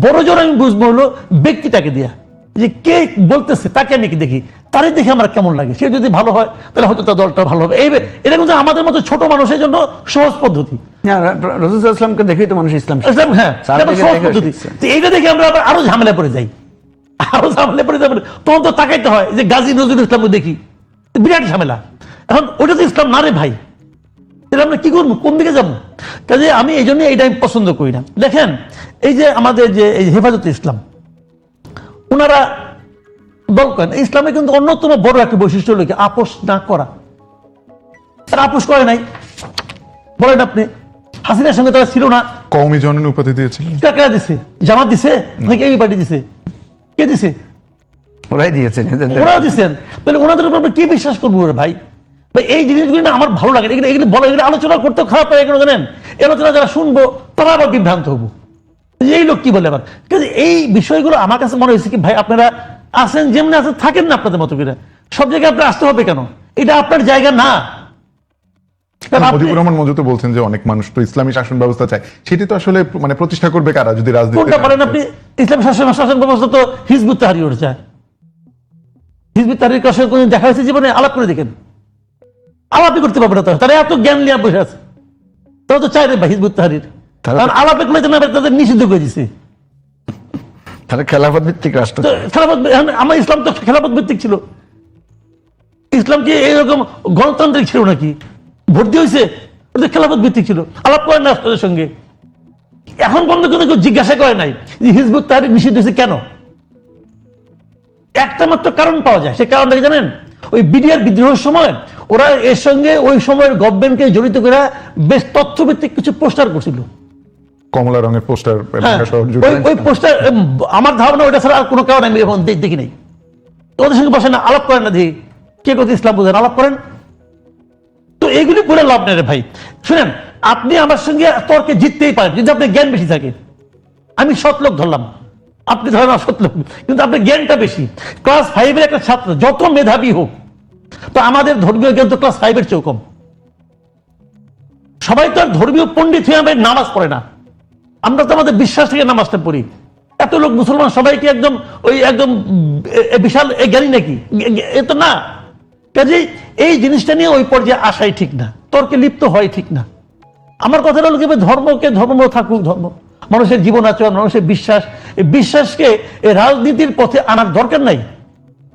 বড় জোর আমি বুঝবো হলো ব্যক্তিটাকে দিয়া, যে কে বলতেছে তাকে আমি কি দেখি, তারই দেখে আমার কেমন লাগে, সে যদি ভালো হয় তাহলে হয়তো তার দলটা ভালো হবে। এটা কিন্তু আমাদের মতো ছোট মানুষের জন্য সহজ পদ্ধতি। রাসূল সাল্লাল্লাহু আলাইহি ওয়াসাল্লামকে দেখেই তো মানুষ ইসলাম শিখে। ইসলাম, হ্যাঁ, এটা সহজ পদ্ধতি। তো এইটা দেখে আমরা আরো ঝামেলা পড়ে যাই, তখন তো তাকাইতে হয় যে গাজী নজরুল ইসলামকে দেখি, বিরাট ঝামেলা। এখন ওটা তো ইসলাম না রে ভাই, তাহলে আমরা কি করবো, কোন দিকে যাবো? কাজে আমি এই জন্য এইটা আমি পছন্দ করি না। দেখেন এই যে আমাদের যে এই হেফাজতে ইসলাম, ওনারা দল করেন, ইসলামে কিন্তু অন্যতম বড় একটা বৈশিষ্ট্য হলো কি আপোষ না করা। তারা আপোষ করে নাই, বলেন আপনি, হাসিনার সঙ্গে তারা ছিল না, কওমি জননী উপাধি দিয়েছিল, কারা দিছে? জামাত দিছে নাকি এই পার্টি দিছে? কে দিছে? ওরাই দিয়েছেন, ওরাও দিচ্ছেন। তাহলে ওনাদের উপর আমরা কি বিশ্বাস করবো রে ভাই? এই জিনিসগুলি না আমার ভালো লাগে, এগুলি বলো, এগুলি আলোচনা করতে খারাপ লাগে কেন জানেন? এই আলোচনা যারা শুনবো তারা আবার বিভ্রান্ত হবো, এই লোক কি বলে আবার। কিন্তু এই বিষয়গুলো আমার কাছে মনে হয়েছে কি ভাই, আপনারা আসেন যেমনি আছেন থাকেন না আপনাদের মতো করে, সব জায়গায় আপনার আসতে হবে কেন? এটা আপনার জায়গা না। মুজিবুর রহমান মঞ্জু তো বলছেন যে অনেক মানুষ তো ইসলামী শাসন ব্যবস্থা চায়, সেটি তো আসলে মানে প্রতিষ্ঠা করবে কারা যদি রাজনীতি? কোনটা বলেন আপনি? ইসলামী শাসন ব্যবস্থা তো হিজবুত তাহরীর চায়। হিজবুত তাহরীর কাছে কোনদিন দেখা হয়েছে জীবনে? আলাপ করে দেখেন, আলাপই করতে পারবে না তারা, এত জ্ঞান নিয়ে বসে আছে। তারা তো চায় রে ভাই হিজবুত তাহরীর, কারণ আলাপে করলে তাদের নিষিদ্ধ করে দিছে। তাহলে খেলাফত ভিত্তিক রাষ্ট্র, আমার ইসলাম তো খেলাফত ভিত্তিক ছিল। ইসলাম কি এরকম গণতান্ত্রিক ছিল নাকি? ভর্তি হয়েছে খেলাফত ভিত্তিক ছিল, আলাপ করেন না রাষ্ট্রের সঙ্গে। এখন পর্যন্ত কিন্তু কেউ জিজ্ঞাসা করে নাই যে হিজবুত তাহরীর নিষিদ্ধ হয়েছে কেন। একটা মাত্র কারণ পাওয়া যায়, সে কারণটা জানেন? ওই বিডিআর বিদ্রোহের সময় ওরা এর সঙ্গে ওই সময়ের গভর্নমেন্টকে জড়িত করে বেশ তথ্যভিত্তিক কিছু পোস্টার করছিল, কমলা রঙের পোস্টার। ওই পোস্টার আমার ধারণা ওইটা ছাড়া আর কোনো কারণ আমি এখন দেখি নাই। ওদের সঙ্গে বসে না, আলাপ করেন না, দেখি কে কথা ইসলাম বোঝেন, আলাপ করেন। তো এইগুলি বলে লাভ নেই রে ভাই। শুনেন, আপনি আমার সঙ্গে তর্কে জিততেই পারেন যদি আপনার জ্ঞান বেশি থাকে। আমি সৎ লোক ধরলাম, আপনি ধরেন অসৎ লোক, কিন্তু আপনার জ্ঞানটা বেশি। ক্লাস 5-এর একটা ছাত্র যত মেধাবী হোক, তো আমাদের ধর্মীয় জ্ঞান তো ক্লাস 5-এর চেয়েও কম। সবাই তো আর ধর্মীয় পণ্ডিত হয়ে আমাদের নামাজ পড়ে না, আমরা তো আমাদের বিশ্বাস থেকে নামাজটা পড়ি। এত লোক মুসলমান সবাই কি একদম ওই একদম বিশাল জ্ঞানী নাকি? এ তো না। কাজে এই জিনিসটা নিয়ে ওই পর্যায়ে আসাই ঠিক না, তর্কে লিপ্ত হয় ঠিক না। আমার কথা হলো কি, ধর্মকে ধর্ম থাকুক, ধর্ম মানুষের জীবন আচরণ, মানুষের বিশ্বাস, এই বিশ্বাসকে রাজনীতির পথে আনার দরকার নাই।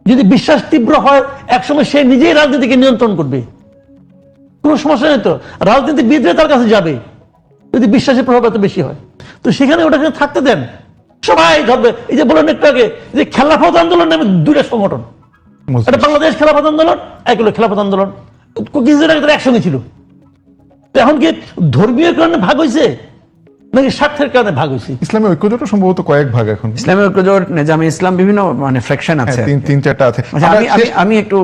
যদি বিশ্বাস তীব্র হয় একসময় সে নিজেই রাজনীতিকে নিয়ন্ত্রণ করবে, কোনো সমস্যা নেই তো। রাজনীতিবিদরা তার কাছে যাবে, যদি বিশ্বাসের প্রভাব এত বেশি হয়, তো সেখানে ওটাকে থাকতে দেন, সবাই ধরবে। এই যে বললেন একটু আগে যে খেলাফত আন্দোলন নামে দুইটা সংগঠন, একটা বাংলাদেশ খেলাফত আন্দোলন, এক হলো খেলাফত আন্দোলন, কিছুদিন আগে তারা একসঙ্গে ছিল। তো এখন কি ধর্মীয় কারণে ভাগ হয়েছে নাকি স্বার্থের কারণে ভাগ হয়েছে? ইসলামী ঐক্যজোট সম্ভবত কয়েক ভাগ এখন, ইসলামী ঐক্যজোট, নেজামে ইসলাম, বিভিন্ন মানে ফ্র্যাকশন আছে, তিন চারটা আছে। আচ্ছা, আমি একটু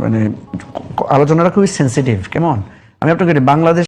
মানে আলোচনাটা খুবই সেন্সিটিভ, কেমন? আমি আপনাকে বাংলাদেশ